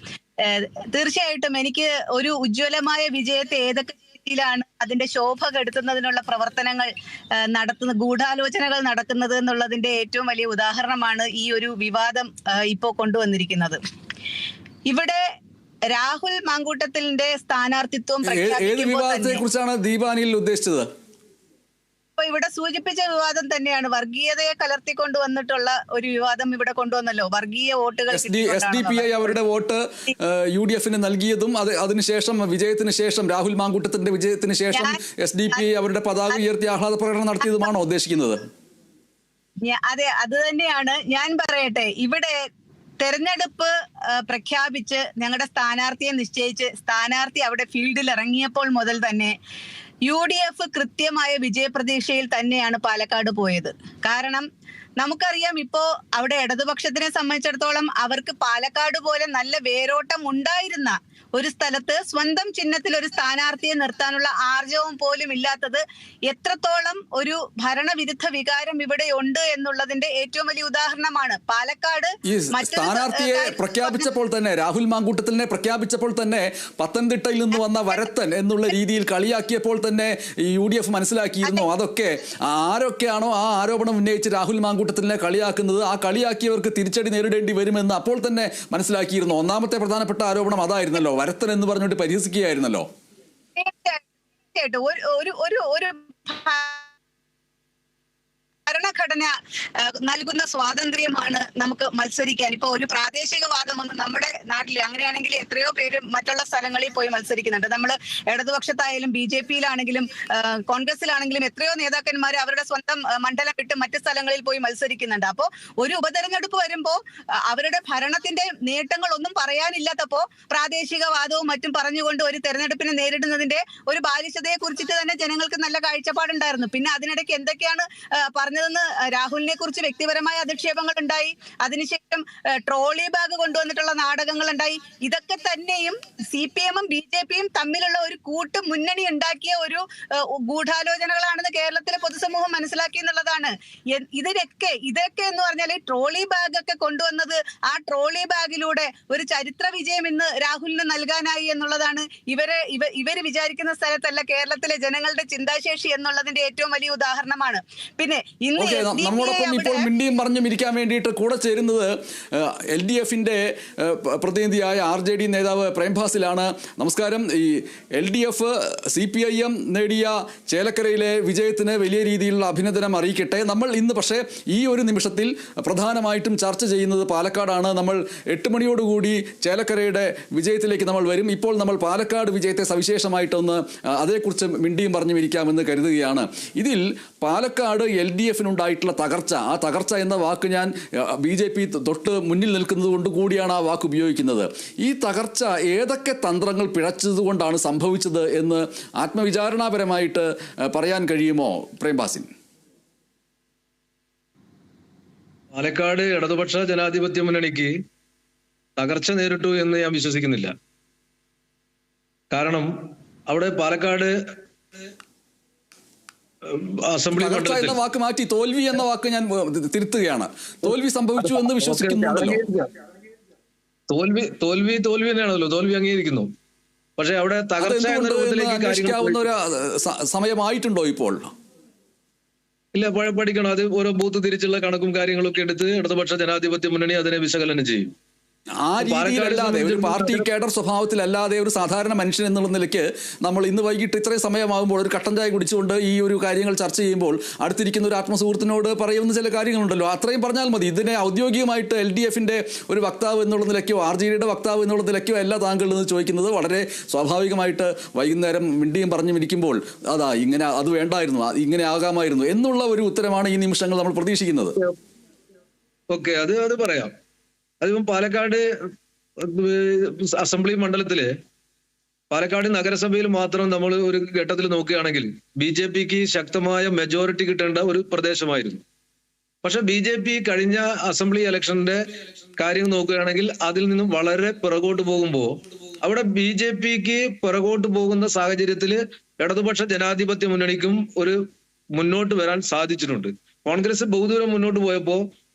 തീർച്ചയായിട്ടും എനിക്ക് ഒരു ഉജ്ജ്വലമായ വിജയത്തെ ഏതൊക്കെ ാണ് അതിന്റെ ശോഭ കെടുത്തുന്നതിനുള്ള പ്രവർത്തനങ്ങൾ ഗൂഢാലോചനകൾ നടക്കുന്നത് എന്നുള്ളതിന്റെ ഏറ്റവും വലിയ ഉദാഹരണമാണ് ഈ ഒരു വിവാദം ഇപ്പോ കൊണ്ടുവന്നിരിക്കുന്നത്. ഇവിടെ രാഹുൽ മാങ്കൂട്ടത്തിന്റെ സ്ഥാനാർത്ഥിത്വം ഏത് വിവാദത്തെ കുറിച്ചാണ് ദീപ അനിൽ ഉദ്ദേശിച്ചത്? ഇവിടെ സൂചിപ്പിച്ച വിവാദം തന്നെയാണ്. വർഗീയതയെ കലർത്തിക്കൊണ്ടുവന്നിട്ടുള്ള ഒരു വിവാദം ഇവിടെ കൊണ്ടുവന്നല്ലോ. വർഗീയ വോട്ടുകൾ SDPI അവരുടെ വോട്ട് UDFന് നൽകിയതും അതിനുശേഷം വിജയത്തിന് ശേഷം രാഹുൽ മാങ്കൂട്ടത്തിന്റെ വിജയത്തിന് ശേഷം SDPI അവരുടെ പതാക ഉയർത്തി ആഹ്ലാദ പ്രകടനം നടത്തിയതുമാണോ ഉദ്ദേശിക്കുന്നത്? അതെ, അത് തന്നെയാണ്. ഞാൻ പറയട്ടെ, ഇവിടെ തെരഞ്ഞെടുപ്പ് പ്രഖ്യാപിച്ച് ഞങ്ങളുടെ സ്ഥാനാർത്ഥിയെ നിശ്ചയിച്ച് സ്ഥാനാർത്ഥി അവിടെ ഫീൽഡിൽ ഇറങ്ങിയപ്പോൾ മുതൽ തന്നെ UDF കൃത്യമായ വിജയപ്രതീക്ഷയിൽ തന്നെയാണ് പാലക്കാട് പോയത്. കാരണം നമുക്കറിയാം, ഇപ്പോ അവിടെ ഇടതുപക്ഷത്തിനെ സംബന്ധിച്ചിടത്തോളം അവർക്ക് പാലക്കാട് പോലെ നല്ല വേരോട്ടം ഉണ്ടായിരുന്ന ഒരു സ്ഥലത്ത് സ്വന്തം ചിഹ്നത്തിൽ ഒരു സ്ഥാനാർത്ഥിയെ നിർത്താനുള്ള ആർജവം പോലും ഇല്ലാത്തത് എത്രത്തോളം ഒരു ഭരണവിരുദ്ധ വികാരം ഇവിടെ ഉണ്ട് എന്നുള്ളതിന്റെ ഏറ്റവും വലിയ ഉദാഹരണമാണ്. പാലക്കാട് സ്ഥാനാർത്ഥിയെ പ്രഖ്യാപിച്ചപ്പോൾ തന്നെ, രാഹുൽ മാങ്കൂട്ടത്തിനെ പ്രഖ്യാപിച്ചപ്പോൾ തന്നെ പത്തനംതിട്ടയിൽ നിന്ന് വന്ന വരത്തൻ എന്നുള്ള രീതിയിൽ കളിയാക്കിയപ്പോൾ തന്നെ UDF മനസ്സിലാക്കിയിരുന്നു. അതൊക്കെ ആരൊക്കെയാണോ ആ ആരോപണം ഉന്നയിച്ച് രാഹുൽ മാങ്കൂട്ടത്തിനെ കളിയാക്കുന്നത്, ആ കളിയാക്കിയവർക്ക് തിരിച്ചടി നേരിടേണ്ടി വരുമെന്ന് അപ്പോൾ തന്നെ മനസ്സിലാക്കിയിരുന്നു. ഒന്നാമത്തെ പ്രധാനപ്പെട്ട ആരോപണം അതായിരുന്നല്ലോ, വരത്തൻ എന്ന് പറഞ്ഞുകൊണ്ട് പരിഹസിക്കുകയായിരുന്നല്ലോ. ഒരു ഭരണഘടന നൽകുന്ന സ്വാതന്ത്ര്യമാണ് നമുക്ക് മത്സരിക്കാൻ. ഇപ്പൊ ഒരു പ്രാദേശികവാദമൊന്നും നമ്മുടെ നാട്ടിൽ അങ്ങനെയാണെങ്കിൽ എത്രയോ പേര് മറ്റുള്ള സ്ഥലങ്ങളിൽ പോയി മത്സരിക്കുന്നുണ്ട്. നമ്മൾ ഇടതുപക്ഷത്തായാലും BJPയിലാണെങ്കിലും കോൺഗ്രസിലാണെങ്കിലും എത്രയോ നേതാക്കന്മാർ അവരുടെ സ്വന്തം മണ്ഡലം വിട്ട് മറ്റു സ്ഥലങ്ങളിൽ പോയി മത്സരിക്കുന്നുണ്ട്. അപ്പോൾ ഒരു ഉപതെരഞ്ഞെടുപ്പ് വരുമ്പോൾ അവരുടെ ഭരണത്തിന്റെ നേട്ടങ്ങൾ ഒന്നും പറയാനില്ലാത്തപ്പോ പ്രാദേശികവാദവും മറ്റും പറഞ്ഞുകൊണ്ട് ഒരു തെരഞ്ഞെടുപ്പിനെ നേരിടുന്നതിന്റെ ഒരു ബാലിശതയെ കുറിച്ചിട്ട് തന്നെ ജനങ്ങൾക്ക് നല്ല കാഴ്ചപ്പാടുണ്ടായിരുന്നു. പിന്നെ അതിനിടയ്ക്ക് എന്തൊക്കെയാണ് പറഞ്ഞതെന്ന് രാഹുലിനെ കുറിച്ച് വ്യക്തിപരമായ അധിക്ഷേപങ്ങൾ ഉണ്ടായി. അതിനുശേഷം ട്രോളി ബാഗ് കൊണ്ടുവന്നിട്ടുള്ള നാടകങ്ങൾ ഉണ്ടായി. ഇതൊക്കെ തന്നെയും CPM-ഉം BJPയും തമ്മിലുള്ള ഒരു കൂട്ട് മുന്നണി ഉണ്ടാക്കിയ ഒരു ഗൂഢാലോചനകളാണെന്ന് കേരളത്തിലെ പൊതുസമൂഹം മനസ്സിലാക്കി എന്നുള്ളതാണ്. ഇതൊക്കെ എന്ന് പറഞ്ഞാൽ ട്രോളി ബാഗ് ഒക്കെ കൊണ്ടുവന്നത്, ആ ട്രോളി ബാഗിലൂടെ ഒരു ചരിത്ര വിജയം ഇന്ന് രാഹുലിന് നൽകാനായി എന്നുള്ളതാണ്. ഇവര് വിചാരിക്കുന്ന സ്ഥലത്തല്ല കേരളത്തിലെ ജനങ്ങളുടെ ചിന്താശേഷി എന്നുള്ളതിന്റെ ഏറ്റവും വലിയ ഉദാഹരണമാണ്. പിന്നെ നമ്മോടൊപ്പം ഇപ്പോൾ മിണ്ടിയും പറഞ്ഞും ഇരിക്കാൻ വേണ്ടിയിട്ട് കൂടെ ചേരുന്നത് LDFന്റെ പ്രതിനിധിയായ RJD നേതാവ് പ്രേംഭാസിലാണ്. നമസ്കാരം. ഈ LDF CPIM നേടിയ ചേലക്കരയിലെ വിജയത്തിന് വലിയ രീതിയിലുള്ള അഭിനന്ദനം അറിയിക്കട്ടെ. നമ്മൾ ഇന്ന് പക്ഷേ ഈ ഒരു നിമിഷത്തിൽ പ്രധാനമായിട്ടും ചർച്ച ചെയ്യുന്നത് പാലക്കാടാണ്. നമ്മൾ 8 മണിയോടുകൂടി ചേലക്കരയുടെ വിജയത്തിലേക്ക് നമ്മൾ വരും. ഇപ്പോൾ നമ്മൾ പാലക്കാട് വിജയത്തെ സവിശേഷമായിട്ടൊന്ന് അതേക്കുറിച്ച് മിണ്ടിയും പറഞ്ഞും ഇരിക്കാമെന്ന് കരുതുകയാണ്. ഇതിൽ പാലക്കാട് LDFനുണ്ടായിട്ടുള്ള തകർച്ച, ആ തകർച്ച എന്ന വാക്ക് ഞാൻ BJP തൊട്ട് മുന്നിൽ നിൽക്കുന്നത് കൊണ്ട് കൂടിയാണ് ആ വാക്ക് ഉപയോഗിക്കുന്നത്. ഈ തകർച്ച ഏതൊക്കെ തന്ത്രങ്ങൾ പിഴച്ചതുകൊണ്ടാണ് സംഭവിച്ചത് എന്ന് ആത്മവിചാരണാപരമായിട്ട് പറയാൻ കഴിയുമോ പ്രേംബാസിൻ? പാലക്കാട് ഇടതുപക്ഷ ജനാധിപത്യ മുന്നണിക്ക് തകർച്ച നേരിട്ടു എന്ന് ഞാൻ വിശ്വസിക്കുന്നില്ല. കാരണം അവിടെ പാലക്കാട് അസംബ്ലി എന്ന വാക്ക് മാറ്റി തോൽവി എന്ന വാക്ക് ഞാൻ തിരുത്തുകയാണ്. തോൽവി സംഭവിച്ചു എന്ന് വിശ്വസിക്കുന്നുണ്ടല്ലോ. തോൽവി തന്നെയാണല്ലോ, തോൽവി അംഗീകരിക്കുന്നു. പക്ഷെ അവിടെ തകർച്ച അന്വേഷിക്കാവുന്ന ഒരു സമയമായിട്ടുണ്ടോ ഇപ്പോൾ? ഇല്ല, പഠിക്കണം. അത് ഓരോ ബൂത്ത് തിരിച്ചുള്ള കണക്കും കാര്യങ്ങളൊക്കെ എടുത്ത് ഇടതുപക്ഷ ജനാധിപത്യ മുന്നണി അതിനെ വിശകലനം ചെയ്യും. ആ രീതിയിലല്ലാതെ, ഒരു പാർട്ടി കേഡർ സ്വഭാവത്തിലല്ലാതെ ഒരു സാധാരണ മനുഷ്യൻ എന്നുള്ള നിലയ്ക്ക് നമ്മൾ ഇന്ന് വൈകിട്ട് ഇത്രയും സമയമാകുമ്പോൾ ഒരു കട്ടൻ ചായ കുടിച്ചുകൊണ്ട് ഈ ഒരു കാര്യങ്ങൾ ചർച്ച ചെയ്യുമ്പോൾ അടുത്തിരിക്കുന്ന ഒരു ആത്മസുഹൃത്തിനോട് പറയുന്ന ചില കാര്യങ്ങളുണ്ടല്ലോ, അത്രയും പറഞ്ഞാൽ മതി. ഇതിനെ ഔദ്യോഗികമായിട്ട് LDFന്റെ ഒരു വക്താവ് എന്നുള്ള നിലയ്ക്കോ RJDയുടെ വക്താവ് എന്നുള്ള നിലയ്ക്കോ അല്ല താങ്കൾ എന്ന് ചോദിക്കുന്നത്. വളരെ സ്വാഭാവികമായിട്ട് വൈകുന്നേരം മിണ്ടിയും പറഞ്ഞും ഇരിക്കുമ്പോൾ അതാ ഇങ്ങനെ അത് വേണ്ടായിരുന്നു, ഇങ്ങനെ ആകാമായിരുന്നു എന്നുള്ള ഒരു ഉത്തരമാണ് ഈ നിമിഷങ്ങൾ നമ്മൾ പ്രതീക്ഷിക്കുന്നത്. ഓക്കെ, അത് പറയാം. അതിപ്പം പാലക്കാട് അസംബ്ലി മണ്ഡലത്തില്, പാലക്കാട് നഗരസഭയിൽ മാത്രം നമ്മൾ ഒരു ഘട്ടത്തിൽ നോക്കുകയാണെങ്കിൽ BJPക്ക് ശക്തമായ മെജോറിറ്റി കിട്ടേണ്ട ഒരു പ്രദേശമായിരുന്നു. പക്ഷെ BJP കഴിഞ്ഞ അസംബ്ലി ഇലക്ഷന്റെ കാര്യം നോക്കുകയാണെങ്കിൽ അതിൽ നിന്നും വളരെ പിറകോട്ട് പോകുമ്പോൾ അവിടെ BJPക്ക് പിറകോട്ട് പോകുന്ന സാഹചര്യത്തില് ഇടതുപക്ഷ ജനാധിപത്യ മുന്നണിക്കും ഒരു മുന്നോട്ട് വരാൻ സാധിച്ചിട്ടുണ്ട്. കോൺഗ്രസ് ബഹുദൂരം മുന്നോട്ട് പോയപ്പോ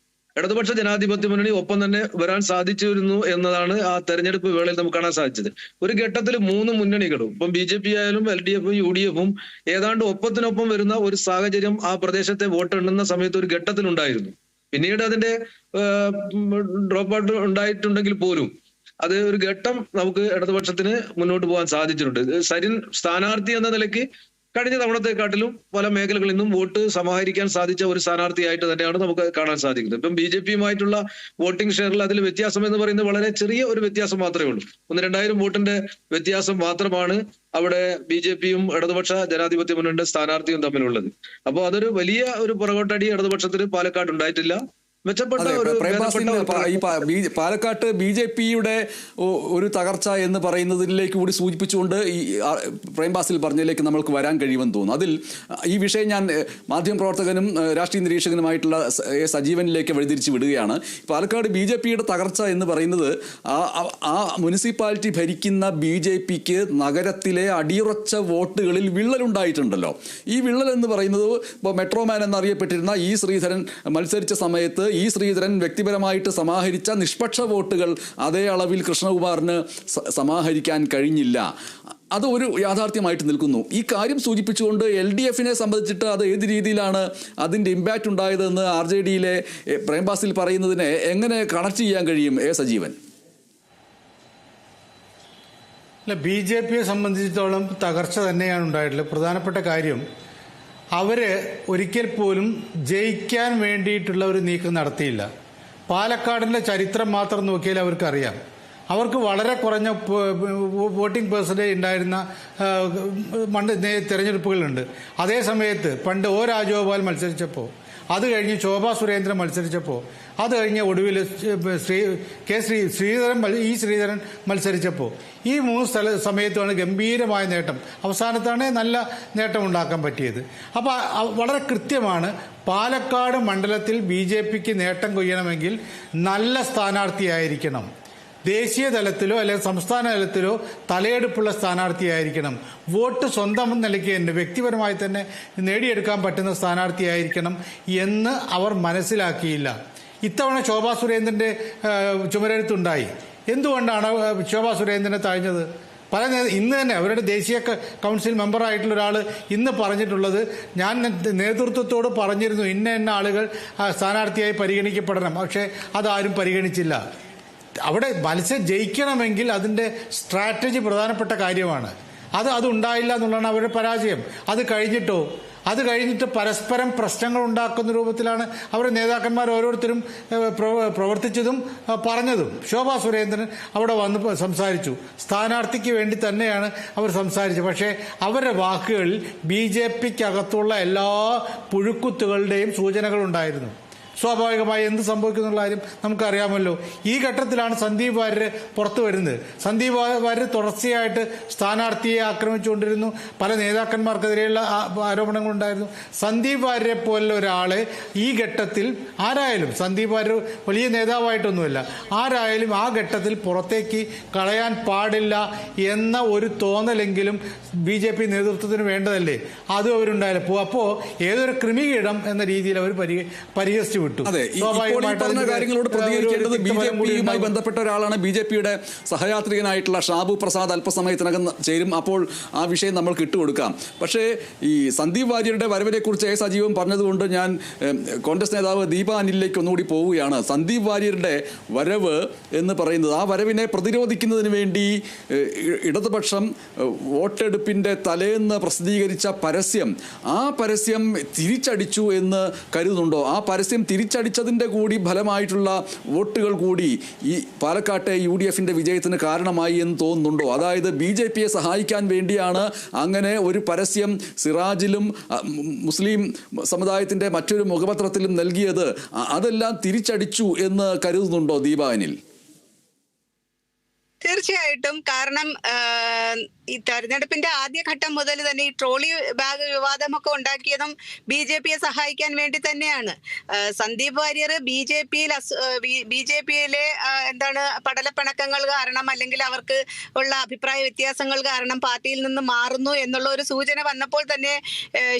ഇടതുപക്ഷ ജനാധിപത്യ മുന്നണി ഒപ്പം തന്നെ വരാൻ സാധിച്ചിരുന്നു എന്നതാണ് ആ തെരഞ്ഞെടുപ്പ് വേളയിൽ നമുക്ക് കാണാൻ സാധിച്ചത്. ഒരു ഘട്ടത്തിൽ 3 മുന്നണികളും, ഇപ്പം BJP ആയാലും LDFും UDFും ഏതാണ്ട് ഒപ്പത്തിനൊപ്പം വരുന്ന ഒരു സാഹചര്യം ആ പ്രദേശത്തെ വോട്ടെണ്ണുന്ന സമയത്ത് ഒരു ഘട്ടത്തിലുണ്ടായിരുന്നു. പിന്നീട് അതിന്റെ ഡ്രോപ്പ് ഔട്ട് ഉണ്ടായിട്ടുണ്ടെങ്കിൽ പോലും അത് ഒരു ഘട്ടം നമുക്ക് ഇടതുപക്ഷത്തിന് മുന്നോട്ട് പോകാൻ സാധിച്ചിട്ടുണ്ട്. സരിൻ സ്ഥാനാർത്ഥി എന്ന നിലയ്ക്ക് കഴിഞ്ഞ തവണത്തെക്കാട്ടിലും പല മേഖലകളിൽ നിന്നും വോട്ട് സമാഹരിക്കാൻ സാധിച്ച ഒരു സ്ഥാനാർത്ഥിയായിട്ട് തന്നെയാണ് നമുക്ക് കാണാൻ സാധിക്കുന്നത്. ഇപ്പം BJPയുമായിട്ടുള്ള വോട്ടിംഗ് ഷെയറിൽ അതിൽ വ്യത്യാസം എന്ന് പറയുന്നത് വളരെ ചെറിയ ഒരു വ്യത്യാസം മാത്രമേ ഉള്ളൂ. 1-2000 വോട്ടിന്റെ വ്യത്യാസം മാത്രമാണ് അവിടെ BJPയും ഇടതുപക്ഷ ജനാധിപത്യ മുന്നണിയുടെ സ്ഥാനാർത്ഥിയും തമ്മിലുള്ളത്. അപ്പോൾ അതൊരു വലിയ ഒരു പുറകോട്ടടി ഇടതുപക്ഷത്തിന് പാലക്കാട് ഉണ്ടായിട്ടില്ല. മെച്ചപ്പെട്ട ഒരു പാലക്കാട്ട് BJPയുടെ ഒരു തകർച്ച എന്ന് പറയുന്നതിലേക്ക് കൂടി സൂചിപ്പിച്ചുകൊണ്ട് ഈ പ്രേംബാസിൽ പറഞ്ഞതിലേക്ക് നമ്മൾക്ക് വരാൻ കഴിയുമെന്ന് തോന്നുന്നു. അതിൽ ഈ വിഷയം ഞാൻ മാധ്യമപ്രവർത്തകനും രാഷ്ട്രീയ നിരീക്ഷകനുമായിട്ടുള്ള സജീവനിലേക്ക് വഴിതിരിച്ച് വിടുകയാണ്. പാലക്കാട് BJPയുടെ തകർച്ച എന്ന് പറയുന്നത് ആ മുനിസിപ്പാലിറ്റി ഭരിക്കുന്ന BJPക്ക് നഗരത്തിലെ അടിയുറച്ച വോട്ടുകളിൽ വിള്ളലുണ്ടായിട്ടുണ്ടല്ലോ. ഈ വിള്ളൽ എന്ന് പറയുന്നത് ഇപ്പോൾ മെട്രോമാൻ എന്നറിയപ്പെട്ടിരുന്ന E. ശ്രീധരൻ മത്സരിച്ച സമയത്ത് E. ശ്രീധരൻ വ്യക്തിപരമായിട്ട് സമാഹരിച്ച നിഷ്പക്ഷ വോട്ടുകൾ അതേ അളവിൽ കൃഷ്ണകുമാറിന് സമാഹരിക്കാൻ കഴിഞ്ഞില്ല. അത് ഒരു യാഥാർത്ഥ്യമായിട്ട് നിൽക്കുന്നു. ഈ കാര്യം സൂചിപ്പിച്ചുകൊണ്ട് LDFനെ സംബന്ധിച്ചിട്ട് അത് ഏത് രീതിയിലാണ് അതിൻ്റെ ഇമ്പാക്റ്റ് ഉണ്ടായതെന്ന് RJDയിലെ പ്രേംബാസിൽ പറയുന്നതിനെ എങ്ങനെ കണക്ട് ചെയ്യാൻ കഴിയും സജീവൻ? അല്ല, BJPയെ സംബന്ധിച്ചിടത്തോളം തകർച്ച തന്നെയാണ് ഉണ്ടായിട്ടുള്ളത്. പ്രധാനപ്പെട്ട കാര്യം അവര് ഒരിക്കൽ പോലും ജയിക്കാൻ വേണ്ടിയിട്ടുള്ള ഒരു നീക്കം നടത്തിയില്ല. പാലക്കാടിന്റെ ചരിത്രം മാത്രം നോക്കിയാൽ അവർക്കറിയാം. അവർക്ക് വളരെ കുറഞ്ഞ വോട്ടിംഗ് പെർസെൻറ്റേജ് ഉണ്ടായിരുന്ന തെരഞ്ഞെടുപ്പുകളുണ്ട്. അതേ സമയത്ത് പണ്ട് O. രാജഗോപാൽ മത്സരിച്ചപ്പോൾ, അത് കഴിഞ്ഞ് ശോഭാ സുരേന്ദ്രൻ മത്സരിച്ചപ്പോൾ, അത് കഴിഞ്ഞ് ഒടുവിൽ E. ശ്രീധരൻ മത്സരിച്ചപ്പോൾ, ഈ 3 സമയത്താണ് ഗംഭീരമായ നേട്ടം, അവസാനത്താണ് നല്ല നേട്ടം ഉണ്ടാക്കാൻ പറ്റിയത്. അപ്പോൾ വളരെ കൃത്യമാണ്, പാലക്കാട് മണ്ഡലത്തിൽ BJPക്ക് നേട്ടം കൊയ്യണമെങ്കിൽ നല്ല സ്ഥാനാർത്ഥിയായിരിക്കണം. ദേശീയ തലത്തിലോ അല്ലെങ്കിൽ സംസ്ഥാന തലത്തിലോ തലയെടുപ്പുള്ള സ്ഥാനാർത്ഥിയായിരിക്കണം. വോട്ട് സ്വന്തം നിലയ്ക്ക് തന്നെ വ്യക്തിപരമായി തന്നെ നേടിയെടുക്കാൻ പറ്റുന്ന സ്ഥാനാർത്ഥിയായിരിക്കണം എന്ന് അവർ മനസ്സിലാക്കിയില്ല. ഇത്തവണ ശോഭാ സുരേന്ദ്രന്റെ ചുമരെഴുത്തുണ്ടായി. എന്തുകൊണ്ടാണ് ശോഭാ സുരേന്ദ്രനെ തഴഞ്ഞത്? ഇന്ന് തന്നെ അവരുടെ ദേശീയ കൗൺസിൽ മെമ്പറായിട്ടുള്ള ഒരാൾ ഇന്ന് പറഞ്ഞിട്ടുള്ളത്, ഞാൻ നേതൃത്വത്തോട് പറഞ്ഞിരുന്നു ഇന്ന ആളുകൾ സ്ഥാനാർത്ഥിയായി പരിഗണിക്കപ്പെടണം, പക്ഷേ അതാരും പരിഗണിച്ചില്ല. അവിടെ മത്സരം ജയിക്കണമെങ്കിൽ അതിൻ്റെ സ്ട്രാറ്റജി പ്രധാനപ്പെട്ട കാര്യമാണ്. അതുണ്ടായില്ല എന്നുള്ളതാണ് അവരുടെ പരാജയം. അത് കഴിഞ്ഞിട്ട് പരസ്പരം പ്രശ്നങ്ങൾ ഉണ്ടാക്കുന്ന രൂപത്തിലാണ് അവരുടെ നേതാക്കന്മാർ ഓരോരുത്തരും പ്രവർത്തിച്ചതും പറഞ്ഞതും. ശോഭാ സുരേന്ദ്രൻ അവിടെ വന്ന് സംസാരിച്ചു, സ്ഥാനാർത്ഥിക്ക് വേണ്ടി തന്നെയാണ് അവർ സംസാരിച്ചത്. പക്ഷേ അവരുടെ വാക്കുകളിൽ BJPക്കകത്തുള്ള എല്ലാ പുഴുക്കുത്തുകളുടെയും സൂചനകളുണ്ടായിരുന്നു. സ്വാഭാവികമായി എന്ത് സംഭവിക്കുന്നുള്ള കാര്യം നമുക്കറിയാമല്ലോ. ഈ ഘട്ടത്തിലാണ് സന്ദീപ് വാര്യർ പുറത്തു വരുന്നത്. സന്ദീപ് വാര്യർ തുടർച്ചയായിട്ട് സ്ഥാനാർത്ഥിയെ ആക്രമിച്ചുകൊണ്ടിരുന്നു. പല നേതാക്കന്മാർക്കെതിരെയുള്ള ആരോപണങ്ങളുണ്ടായിരുന്നു. സന്ദീപ് വാര്യരെ പോലുള്ള ഒരാളെ ഈ ഘട്ടത്തിൽ ആരായാലും, സന്ദീപ് വാര്യർ വലിയ നേതാവായിട്ടൊന്നുമില്ല, ആരായാലും ആ ഘട്ടത്തിൽ പുറത്തേക്ക് കളയാൻ പാടില്ല എന്ന ഒരു തോന്നലെങ്കിലും BJP നേതൃത്വത്തിന് വേണ്ടതല്ലേ? അതും അവരുണ്ടായില്ല. അപ്പോൾ ഏതൊരു കൃമികീടം എന്ന രീതിയിൽ അവർ പരിഹസിച്ചു വിട്ടു. അതെ, ഇപ്പോൾ ഈ പറഞ്ഞ കാര്യങ്ങളോട് പ്രതികരിക്കേണ്ടത് BJP-യുമായി ബന്ധപ്പെട്ട ഒരാളാണ്. BJP-യുടെ സഹയാത്രികനായിട്ടുള്ള ഷാബു പ്രസാദ് അല്പസമയത്തിനകം ചേരും. അപ്പോൾ ആ വിഷയം നമ്മൾ ഇട്ടുകൊടുക്കാം. പക്ഷേ ഈ സന്ദീപ് വാര്യരുടെ വരവിനെ കുറിച്ച് സജീവൻ പറഞ്ഞതുകൊണ്ട് ഞാൻ കോൺഗ്രസ് നേതാവ് ദീപ അനിലിലേക്ക് ഒന്നുകൂടി പോവുകയാണ്. സന്ദീപ് വാര്യരുടെ വരവ് എന്ന് പറയുന്നത്, ആ വരവിനെ പ്രതിരോധിക്കുന്നതിന് വേണ്ടി ഇടതുപക്ഷം വോട്ടെടുപ്പിൻ്റെ തലേന്ന് പ്രസിദ്ധീകരിച്ച പരസ്യം, ആ പരസ്യം തിരിച്ചടിച്ചു എന്ന് കരുതുന്നുണ്ടോ? ആ പരസ്യം തിരിച്ചടിച്ചതിൻ്റെ കൂടി ഫലമായിട്ടുള്ള വോട്ടുകൾ കൂടി ഈ പാലക്കാട്ടെ UDF-ന്റെ വിജയത്തിന് കാരണമായി എന്ന് തോന്നുന്നുണ്ടോ? അതായത് BJP-യെ സഹായിക്കാൻ വേണ്ടിയാണ് അങ്ങനെ ഒരു പരസ്യം സിറാജിലും മുസ്ലിം സമുദായത്തിൻ്റെ മറ്റൊരു മുഖപത്രത്തിലും നൽകിയത്. അതെല്ലാം തിരിച്ചടിച്ചു എന്ന് കരുതുന്നുണ്ടോ ദീപ അനിൽ? തീർച്ചയായിട്ടും. കാരണം ഈ തെരഞ്ഞെടുപ്പിന്റെ ആദ്യഘട്ടം മുതൽ തന്നെ ഈ ട്രോളി ബാഗ് വിവാദമൊക്കെ ഉണ്ടാക്കിയതും BJP-യെ സഹായിക്കാൻ വേണ്ടി തന്നെയാണ്. സന്ദീപ് വാര്യർ BJP-യിലെ എന്താണ് പടലപ്പിണക്കങ്ങൾ കാരണം, അല്ലെങ്കിൽ അവർക്ക് ഉള്ള അഭിപ്രായ വ്യത്യാസങ്ങൾ കാരണം പാർട്ടിയിൽ നിന്ന് മാറുന്നു എന്നുള്ള ഒരു സൂചന വന്നപ്പോൾ തന്നെ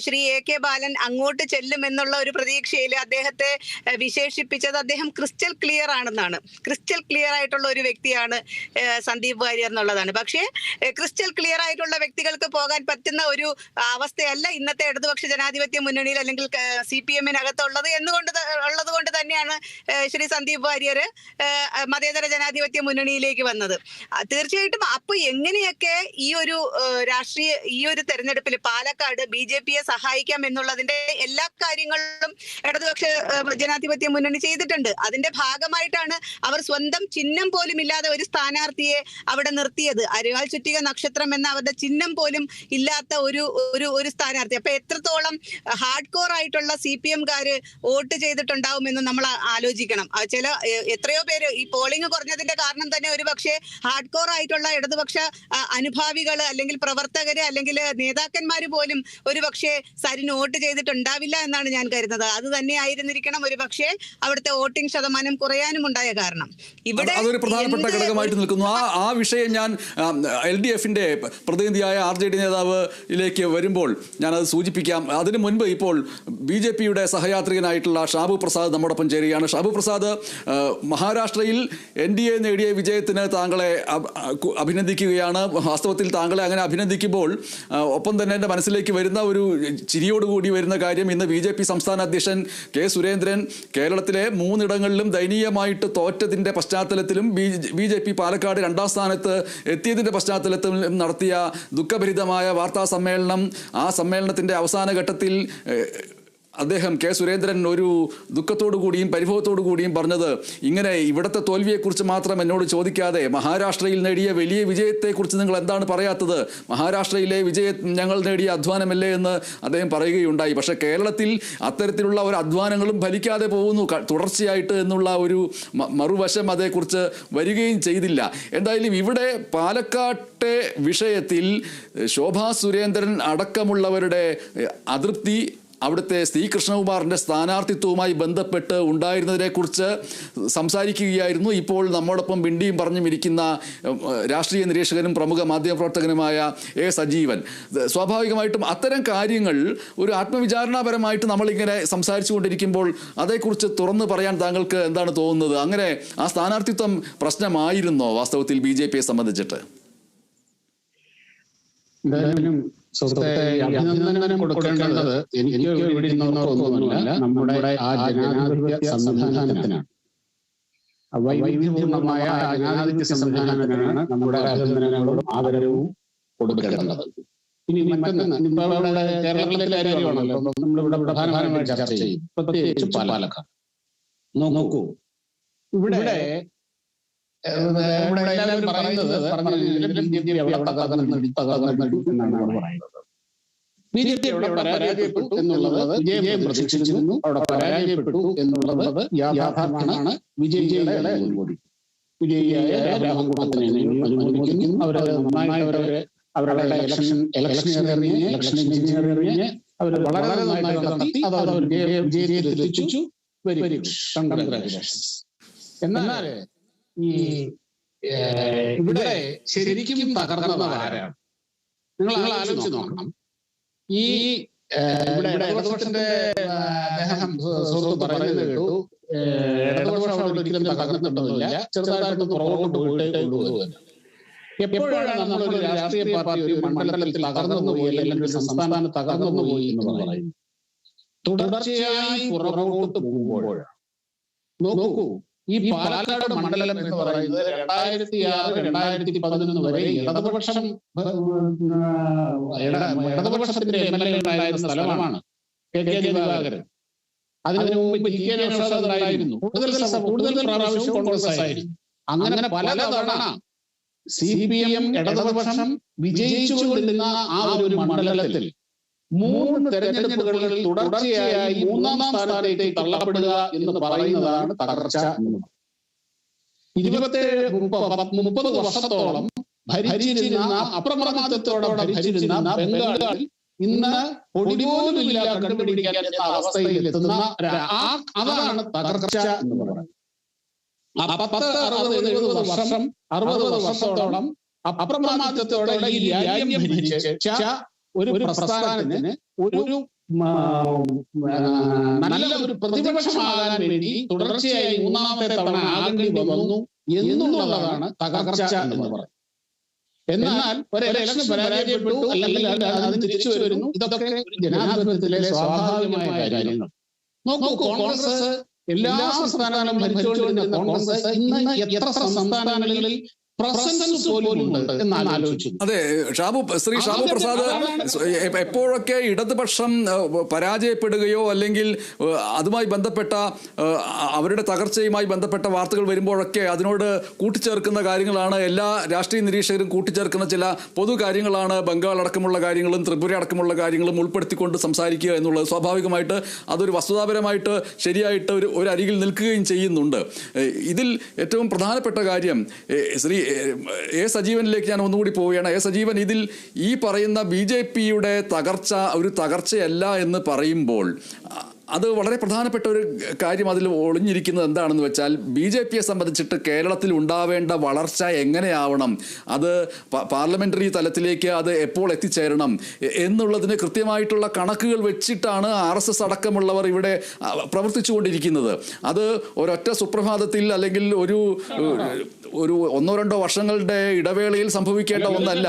ശ്രീ AK ബാലൻ അങ്ങോട്ട് ചെല്ലും എന്നുള്ള ഒരു പ്രതീക്ഷയിൽ അദ്ദേഹത്തെ വിശേഷിപ്പിച്ചത് അദ്ദേഹം ക്രിസ്റ്റൽ ക്ലിയർ ആണെന്നാണ്. ക്രിസ്റ്റൽ ക്ലിയർ ആയിട്ടുള്ള ഒരു വ്യക്തിയാണ് സന്ദീപ് വാര്യർ എന്നുള്ളതാണ്. പക്ഷേ ക്രിസ്റ്റൽ ക്ലിയർ ആയിട്ടുള്ള വ്യക്തികൾക്ക് പോകാൻ പറ്റുന്ന ഒരു അവസ്ഥയല്ല ഇന്നത്തെ ഇടതുപക്ഷ ജനാധിപത്യ മുന്നണിയിൽ അല്ലെങ്കിൽ CPM-നകത്തുള്ളത് ഉള്ളത് കൊണ്ട് തന്നെയാണ് ശ്രീ സന്ദീപ് വാര്യർ മതേതര ജനാധിപത്യ മുന്നണിയിലേക്ക് വന്നത്. തീർച്ചയായിട്ടും അപ്പൊ എങ്ങനെയൊക്കെ ഈ ഒരു തെരഞ്ഞെടുപ്പിൽ പാലക്കാട് BJP-യെ സഹായിക്കാം എന്നുള്ളതിന്റെ എല്ലാ കാര്യങ്ങളും ഇടതുപക്ഷ ജനാധിപത്യ മുന്നണി ചെയ്തിട്ടുണ്ട്. അതിന്റെ ഭാഗമായിട്ടാണ് അവർ സ്വന്തം ചിഹ്നം പോലും ഇല്ലാതെ ഒരു സ്ഥാനാർത്ഥിയെ അവിടെ നിർത്തിയത്. അരിവാൾ ചുറ്റിക നക്ഷത്രം എന്ന അവരുടെ ചിഹ്നം പോലും ഇല്ലാത്ത ഒരു സ്ഥാനാർത്ഥി. അപ്പൊ എത്രത്തോളം ഹാർഡ് കോർ ആയിട്ടുള്ള CPM-കാര് വോട്ട് ചെയ്തിട്ടുണ്ടാവുമെന്ന് നമ്മൾ ആലോചിക്കണം. എത്രയോ പേര് ഈ പോളിംഗ് കുറഞ്ഞതിന്റെ കാരണം തന്നെ ഒരു പക്ഷേ ഹാർഡ് കോർ ആയിട്ടുള്ള ഇടതുപക്ഷ അനുഭാവികൾ അല്ലെങ്കിൽ പ്രവർത്തകര് അല്ലെങ്കിൽ നേതാക്കന്മാര് പോലും ഒരു പക്ഷേ സരിന് വോട്ട് ചെയ്തിട്ടുണ്ടാവില്ല എന്നാണ് ഞാൻ കരുതുന്നത്. അത് തന്നെ ആയിരുന്നിരിക്കണം ഒരു പക്ഷേ അവിടുത്തെ വോട്ടിംഗ് ശതമാനം കുറയാനും ഉണ്ടായ കാരണം. ഇവിടെ അതൊരു പ്രധാനപ്പെട്ട ഘടകമായിട്ട് നിൽക്കുന്നു. ആ വിഷയം ഞാൻ LDF-ന്റെ പ്രതിനിധിയായ RJD നേതാവിലേക്ക് വരുമ്പോൾ ഞാനത് സൂചിപ്പിക്കാം. അതിനു മുൻപ് ഇപ്പോൾ BJP-യുടെ സഹയാത്രികനായിട്ടുള്ള ഷാബു പ്രസാദ് നമ്മോടൊപ്പം ചേരുകയാണ്. ഷാബു പ്രസാദ്, മഹാരാഷ്ട്രയിൽ NDA നേടിയ വിജയത്തിന് താങ്കളെ അഭിനന്ദിക്കുകയാണ്. വാസ്തവത്തിൽ താങ്കളെ അങ്ങനെ അഭിനന്ദിക്കുമ്പോൾ ഒപ്പം തന്നെ എൻ്റെ മനസ്സിലേക്ക് വരുന്ന ഒരു ചിരിയോടുകൂടി വരുന്ന കാര്യം, ഇന്ന് BJP സംസ്ഥാന അധ്യക്ഷൻ K. സുരേന്ദ്രൻ കേരളത്തിലെ 3 ഇടങ്ങളിലും ദയനീയമായിട്ട് തോറ്റതിൻ്റെ പശ്ചാത്തലത്തിലും BJP പാലക്കാട് 2ാം സ്ഥാനത്ത് എത്തിയതിൻ്റെ പശ്ചാത്തലത്തിൽ നടത്തിയ ദുഃഖഭരിതമായ വാർത്താ സമ്മേളനം, ആ സമ്മേളനത്തിൻ്റെ അവസാന ഘട്ടത്തിൽ അദ്ദേഹം K. സുരേന്ദ്രൻ ഒരു ദുഃഖത്തോടു കൂടിയും പരിഭവത്തോടു കൂടിയും പറഞ്ഞത്, ഇങ്ങനെ ഇവിടുത്തെ തോൽവിയെക്കുറിച്ച് മാത്രം എന്നോട് ചോദിക്കാതെ മഹാരാഷ്ട്രയിൽ നേടിയ വലിയ വിജയത്തെക്കുറിച്ച് നിങ്ങൾ എന്താണ് പറയാത്തത്? മഹാരാഷ്ട്രയിലെ ഞങ്ങൾ നേടിയ അധ്വാനമല്ലേ എന്ന് അദ്ദേഹം പറയുകയുണ്ടായി. പക്ഷേ കേരളത്തിൽ അത്തരത്തിലുള്ള ഒരു അധ്വാനങ്ങളും ഫലിക്കാതെ പോകുന്നു തുടർച്ചയായിട്ട് എന്നുള്ള ഒരു മറുവശം അതേക്കുറിച്ച് വരികയും ചെയ്തില്ല. എന്തായാലും ഇവിടെ പാലക്കാട്ടെ വിഷയത്തിൽ ശോഭാ സുരേന്ദ്രൻ അടക്കമുള്ളവരുടെ അതൃപ്തി അവിടുത്തെ C. കൃഷ്ണകുമാറിൻ്റെ സ്ഥാനാർത്ഥിത്വവുമായി ബന്ധപ്പെട്ട് ഉണ്ടായിരുന്നതിനെക്കുറിച്ച് സംസാരിക്കുകയായിരുന്നു. ഇപ്പോൾ നമ്മോടൊപ്പം ബിണ്ടിയും പറഞ്ഞും ഇരിക്കുന്ന രാഷ്ട്രീയ നിരീക്ഷകനും പ്രമുഖ മാധ്യമപ്രവർത്തകനുമായ A. സജീവൻ. സ്വാഭാവികമായിട്ടും അത്തരം കാര്യങ്ങൾ ഒരു ആത്മവിചാരണാപരമായിട്ട് നമ്മളിങ്ങനെ സംസാരിച്ചു കൊണ്ടിരിക്കുമ്പോൾ അതേക്കുറിച്ച് തുറന്നു പറയാൻ താങ്കൾക്ക് എന്താണ് തോന്നുന്നത്? അങ്ങനെ ആ സ്ഥാനാർത്ഥിത്വം പ്രശ്നമായിരുന്നോ വാസ്തവത്തിൽ BJP-യെ സംബന്ധിച്ചിട്ട്? എന്തായാലും അഭിനന്ദനം കൊടുക്കേണ്ടത് എനിക്ക് ഇവിടെ നിന്നൊന്നുമല്ല, നമ്മുടെ ആ ജനാധിപത്യ സംവിധാനത്തിനാണ്. വൈവിധ്യപൂർണമായ ജനാധിപത്യ സംവിധാനത്തിനാണ് നമ്മുടെ അഭിനന്ദനങ്ങളും ആദരവും കൊടുക്കേണ്ടത്. ഇനി മറ്റൊന്ന്, കേരളത്തിലെ കാര്യമാണല്ലോ നമ്മളിവിടെ പ്രധാനമായിട്ട് ചർച്ച ചെയ്യും, പ്രത്യേകിച്ച് പാലക്കാട്. നോക്കൂ, ഇവിടെ എല്ലാവരും പറയുന്നത് BJP അവിടെ പരാജയപ്പെട്ടു എന്നുള്ളത് വിജയം പ്രതീക്ഷിച്ചിരുന്നു. അവിടെ പരാജയപ്പെട്ടു എന്നുള്ളത് യാഥാർത്ഥ്യമാണ്. വിജയികളെ കൂടി വിജയിയായ രാമൻകുട്ടത്തിനെ അനുമോദിക്കുന്നു. അവരുടെ ഇലക്ഷൻ എഞ്ചിനീയറിംഗ് അവർ വളരെ നന്നായിട്ട് നടത്തി. അത് അവർ വിജയത്തിലെത്തിച്ചു. Very good, congratulations. എന്നാൽ ഈ ഇവിടെ ശരിക്കും തകർന്നത് ആരാണ്? നിങ്ങൾ ആലോചിച്ച് നോക്കണം. ഈ ഇവിടെ ഇടതുപക്ഷത്തിന്റെ അദ്ദേഹം സുഹൃത്ത് പറയുന്നത് കേട്ടു, ഇടതുപക്ഷം അവിടെ ഒരിക്കലും തകർന്നിട്ടൊന്നുമില്ല, ചെറുതായിട്ടൊന്ന് പുറകോട്ട് പോയിട്ടേ ഉള്ളൂ എന്ന്. എപ്പോഴാണ് നമ്മളൊരു രാഷ്ട്രീയ പാർട്ടി ഒരു മണ്ഡലത്തിൽ തകർന്നു പോയി അല്ലെങ്കിൽ ഒരു സംസ്ഥാനം തകർന്നു പോയി എന്ന് പറയുന്നത്? തുടർച്ചയായി പുറകോട്ട് പോകുമ്പോഴാണ്. നോക്കൂ, ഈ പാലക്കാട് മണ്ഡലം എന്ന് പറയുന്നത് 2006-2011 വരെ ഇടതുപക്ഷത്തിന്റെ MLA ഉണ്ടായിരുന്ന സ്ഥലമാണ്. കെ ദിവാകരൻ, അതിനു മുമ്പ് ടി കെ നൗഷാദ് ഉണ്ടായിരുന്നു, കൂടുതൽ പ്രാവശ്യം കോൺഗ്രസ് ആയിരുന്നു. അങ്ങനെ പലതവണ CPM ഇടതുപക്ഷം വിജയിച്ചുകൊണ്ടിരുന്ന ആ ഒരു മണ്ഡലത്തിൽ 3 തെരഞ്ഞെടുപ്പുകളിൽ തുടർച്ചയായി 3ാം സ്ഥാനത്തേക്ക് തള്ളപ്പെടുക എന്ന് പറയുന്നതാണ് തകർച്ച. 27-30 വർഷത്തോളം ഭരിച്ചിരുന്ന, അപ്രമാദിത്വത്തോടെ ഭരിച്ചിരുന്ന ബംഗാളിൽ ഇന്ന് പൊടിപോലുമില്ല കണ്ടുപിടിക്കാൻ എന്ന അവസ്ഥയിൽ എത്തുന്ന അതാണ് തകർച്ച എന്ന് പറയുന്നത്. 60 വർഷത്തോളം അപ്രമാദിത്വത്തോടെ ഈ രാജ്യം ഭരിച്ച ഒരു പ്രസ്ഥാനത്തിന് ഒരു നല്ല ഒരു പ്രതിപക്ഷമാകാൻ വേണ്ടി തുടർച്ചയായി 3ാമത്തെ തവണ ആകേണ്ടി വന്നു എന്നുള്ളതാണ് തകർച്ച എന്ന് പറയുന്നത്. എന്നാൽ ഒരു ഇലക്ഷൻ പരാജയപ്പെട്ടു, അല്ലെങ്കിൽ അതിന് തിരിച്ചു വരുന്നു. ഇതൊക്കെ ജനാധിപത്യത്തിലെ സ്വാഭാവികമായ കാര്യങ്ങൾ. നോക്കൂ, കോൺഗ്രസ് എല്ലാ സംസ്ഥാനങ്ങളും ഭരിച്ചുകൊണ്ടിരുന്ന കോൺഗ്രസ് ഇന്ന് എത്ര സംസ്ഥാനങ്ങളിൽ പ്രസൻസ് പോലും ഉണ്ട് എന്നാണ് ആലോചിച്ചത്. അതെ, ശ്രീ ഷാബു പ്രസാദ്, എപ്പോഴൊക്കെ ഇടതുപക്ഷം പരാജയപ്പെടുകയോ അല്ലെങ്കിൽ അതുമായി ബന്ധപ്പെട്ട അവരുടെ തകർച്ചയുമായി ബന്ധപ്പെട്ട വാർത്തകൾ വരുമ്പോഴൊക്കെ അതിനോട് കൂട്ടിച്ചേർക്കുന്ന കാര്യങ്ങളാണ്, എല്ലാ രാഷ്ട്രീയ നിരീക്ഷകരും കൂട്ടിച്ചേർക്കുന്ന ചില പൊതു കാര്യങ്ങളാണ്. ബംഗാൾ അടക്കമുള്ള കാര്യങ്ങളും ത്രിപുര അടക്കമുള്ള കാര്യങ്ങളും ഉൾപ്പെടുത്തിക്കൊണ്ട് സംസാരിക്കുക എന്നുള്ളത് സ്വാഭാവികമായിട്ട് അതൊരു വസ്തുതാപരമായിട്ട് ശരിയായിട്ട് ഒരു അരികിൽ നിൽക്കുകയും ചെയ്യുന്നുണ്ട്. ഇതിൽ ഏറ്റവും പ്രധാനപ്പെട്ട കാര്യം, ശ്രീ എ സജീവനിലേക്ക് ഞാൻ ഒന്നുകൂടി പോവുകയാണ്. എ സജീവൻ, ഇതിൽ ഈ പറയുന്ന BJPയുടെ തകർച്ച ഒരു തകർച്ചയല്ല എന്ന് പറയുമ്പോൾ അത് വളരെ പ്രധാനപ്പെട്ട ഒരു കാര്യം അതിൽ ഒളിഞ്ഞിരിക്കുന്നത് എന്താണെന്ന് വെച്ചാൽ, BJPയെ സംബന്ധിച്ചിട്ട് കേരളത്തിൽ ഉണ്ടാവേണ്ട വളർച്ച എങ്ങനെയാവണം, അത് പാർലമെന്ററി തലത്തിലേക്ക് അത് എപ്പോൾ എത്തിച്ചേരണം എന്നുള്ളതിന് കൃത്യമായിട്ടുള്ള കണക്കുകൾ വെച്ചിട്ടാണ് RSS അടക്കമുള്ളവർ ഇവിടെ പ്രവർത്തിച്ചുകൊണ്ടിരിക്കുന്നത്. അത് ഒരൊറ്റ സുപ്രഭാതത്തിൽ അല്ലെങ്കിൽ ഒരു 1-2 വർഷങ്ങളുടെ ഇടവേളയിൽ സംഭവിക്കേണ്ട ഒന്നല്ല.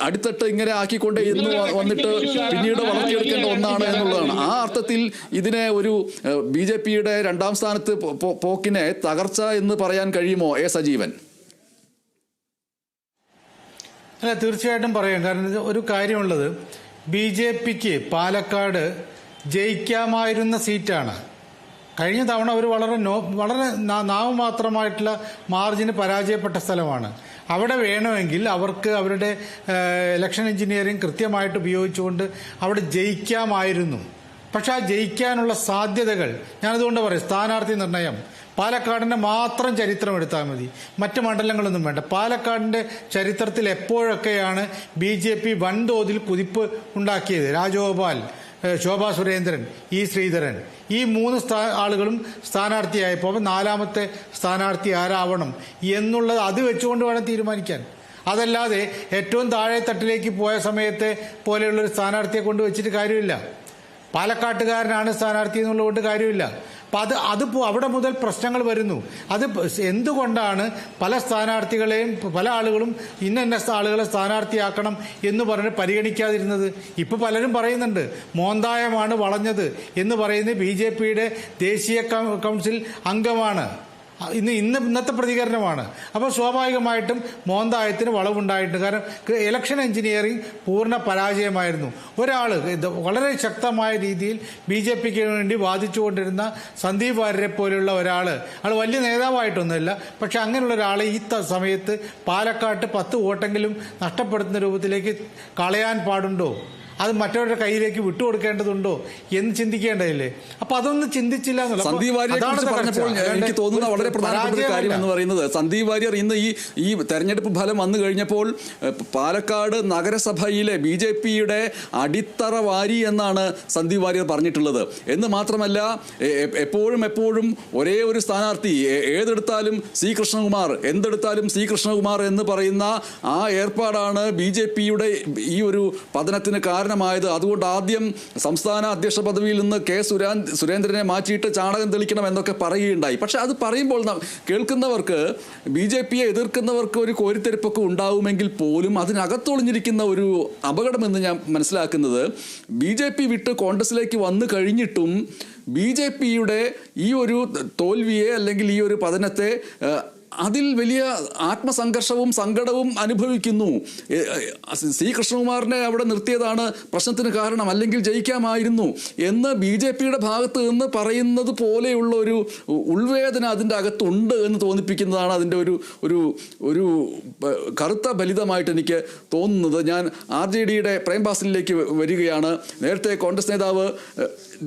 അടിത്തട്ട് ഇങ്ങനെ ആക്കിക്കൊണ്ടേ ഇന്ന് വന്നിട്ട് പിന്നീട് വളർത്തിയെടുക്കേണ്ട ഒന്നാണ് എന്നുള്ളതാണ്. ആ അർത്ഥത്തിൽ ഇതിനെ ഒരു BJPയുടെ 2ാം സ്ഥാനത്ത് പോക്കിനെ തകർച്ച എന്ന് പറയാൻ കഴിയുമോ എ സജീവൻ? അല്ല, തീർച്ചയായിട്ടും പറയാം. കാരണം ഒരു കാര്യമുള്ളത്, BJPക്ക് പാലക്കാട് ജയിക്കാമായിരുന്ന സീറ്റാണ്. കഴിഞ്ഞ തവണ അവർ വളരെ നാമമാത്രമായിട്ടുള്ള മാർജിന് പരാജയപ്പെട്ട സ്ഥലമാണ്. അവിടെ വേണമെങ്കിൽ അവർക്ക് അവരുടെ ഇലക്ഷൻ എഞ്ചിനീയറിംഗ് കൃത്യമായിട്ട് ഉപയോഗിച്ചുകൊണ്ട് അവിടെ ജയിക്കാമായിരുന്നു. പക്ഷെ ആ ജയിക്കാനുള്ള സാധ്യതകൾ, ഞാനതുകൊണ്ട് പറയും, സ്ഥാനാർത്ഥി നിർണയം പാലക്കാടിൻ്റെ മാത്രം ചരിത്രം എടുത്താൽ മതി, മറ്റ് മണ്ഡലങ്ങളൊന്നും വേണ്ട. പാലക്കാടിൻ്റെ ചരിത്രത്തിൽ എപ്പോഴൊക്കെയാണ് BJP വൻതോതിൽ കുതിപ്പ് ഉണ്ടാക്കിയത്? രാജഗോപാൽ, ശോഭാ സുരേന്ദ്രൻ, ശ്രീധരൻ, ഈ 3 ആളുകളും സ്ഥാനാർത്ഥിയായപ്പോൾ 4ാമത്തെ സ്ഥാനാർത്ഥി ആരാവണം എന്നുള്ളത് അത് വെച്ചുകൊണ്ട് വേണം തീരുമാനിക്കാൻ. അതല്ലാതെ ഏറ്റവും താഴെ തട്ടിലേക്ക് പോയ സമയത്തെ പോലെയുള്ളൊരു സ്ഥാനാർത്ഥിയെ കൊണ്ട് വെച്ചിട്ട് കാര്യമില്ല. പാലക്കാട്ടുകാരനാണ് സ്ഥാനാർത്ഥി എന്നുള്ളതുകൊണ്ട് കാര്യമില്ല. അപ്പം അതിപ്പോൾ അവിടെ മുതൽ പ്രശ്നങ്ങൾ വരുന്നു. അത് എന്തുകൊണ്ടാണ് പല സ്ഥാനാർത്ഥികളെയും പല ആളുകളും ഇന്ന ആളുകളെ സ്ഥാനാർത്ഥിയാക്കണം എന്ന് പറഞ്ഞ് പരിഗണിക്കാതിരുന്നത്? ഇപ്പോൾ പലരും പറയുന്നുണ്ട് മോന്തായമാണ് വളഞ്ഞത് എന്ന് പറയുന്നത് BJPയുടെ ദേശീയ കൗൺസിൽ അംഗമാണ്. ഇന്നത്തെ പ്രതികരണമാണ്. അപ്പോൾ സ്വാഭാവികമായിട്ടും മോന്തായത്തിന് വളവുണ്ടായിട്ടുണ്ട്. കാരണം ഇലക്ഷൻ എഞ്ചിനീയറിംഗ് പൂർണ്ണ പരാജയമായിരുന്നു. ഒരാൾ വളരെ ശക്തമായ രീതിയിൽ BJPക്ക് വേണ്ടി വാദിച്ചുകൊണ്ടിരുന്ന സന്ദീപ് വാര്യരെ പോലുള്ള ഒരാൾ വലിയ നേതാവായിട്ടൊന്നുമില്ല, പക്ഷെ അങ്ങനെയുള്ള ഒരാളെ ഈ സമയത്ത് പാലക്കാട്ട് 10 വോട്ടെങ്കിലും നഷ്ടപ്പെടുത്തുന്ന രൂപത്തിലേക്ക് കളയാൻ പാടുണ്ടോ? അത് മറ്റവരുടെ കയ്യിലേക്ക് വിട്ടുകൊടുക്കേണ്ടതുണ്ടോ എന്ന് ചിന്തിക്കേണ്ടതില്ലേ? അപ്പൊ അതൊന്നും ചിന്തിച്ചില്ല എന്നുള്ള സന്ദീപ് വാര്യരെ കുറിച്ച് പറഞ്ഞപ്പോൾ എനിക്ക് തോന്നുന്ന വളരെ പ്രധാനപ്പെട്ട ഒരു കാര്യം എന്ന് പറയുന്നത്, സന്ദീപ് വാര്യർ ഇന്ന് ഈ തെരഞ്ഞെടുപ്പ് ഫലം വന്നു കഴിഞ്ഞപ്പോൾ പാലക്കാട് നഗരസഭയിലെ BJPയുടെ അടിത്തറ വാരി എന്നാണ് സന്ദീപ് വാര്യർ പറഞ്ഞിട്ടുള്ളത്. എന്ന് മാത്രമല്ല, എപ്പോഴും ഒരേ ഒരു സ്ഥാനാർത്ഥി, ഏതെടുത്താലും C കൃഷ്ണകുമാർ, എന്തെടുത്താലും C കൃഷ്ണകുമാർ എന്ന് പറയുന്ന ആ ഏർപ്പാടാണ് BJPയുടെ ഈ ഒരു പതനത്തിന് കാരണം കാരണമായത്. അതുകൊണ്ട് ആദ്യം സംസ്ഥാന അധ്യക്ഷ പദവിയിൽ നിന്ന് കെ സുരേന്ദ്രനെ മാറ്റിയിട്ട് ചാണകം തെളിക്കണം എന്നൊക്കെ പറയുകയുണ്ടായി. പക്ഷെ അത് പറയുമ്പോൾ കേൾക്കുന്നവർക്ക്, BJPയെ എതിർക്കുന്നവർക്ക് ഒരു കോരിത്തെരിപ്പൊക്കെ ഉണ്ടാവുമെങ്കിൽ പോലും അതിനകത്തൊളിഞ്ഞിരിക്കുന്ന ഒരു അപകടമെന്ന് ഞാൻ മനസ്സിലാക്കുന്നത്, BJP വിട്ട് കോൺഗ്രസിലേക്ക് വന്നു കഴിഞ്ഞിട്ടും BJPയുടെ ഈ ഒരു തോൽവിയെ അല്ലെങ്കിൽ ഈ ഒരു പതനത്തെ അതിൽ വലിയ ആത്മസംഘർഷവും സങ്കടവും അനുഭവിക്കുന്നു. C. കൃഷ്ണകുമാറിനെ അവിടെ നിർത്തിയതാണ് പ്രശ്നത്തിന് കാരണം, അല്ലെങ്കിൽ ജയിക്കാമായിരുന്നു എന്ന് BJPയുടെ ഭാഗത്ത് നിന്ന് പറയുന്നത് പോലെയുള്ള ഒരു ഉൾവേദന അതിൻ്റെ അകത്തുണ്ട് എന്ന് തോന്നിപ്പിക്കുന്നതാണ് അതിൻ്റെ ഒരു കറുത്ത ബലിതമായിട്ട് എനിക്ക് തോന്നുന്നത്. ഞാൻ RJDയുടെ പ്രേംബാസിലേക്ക് വരികയാണ്. നേരത്തെ കോൺഗ്രസ് നേതാവ്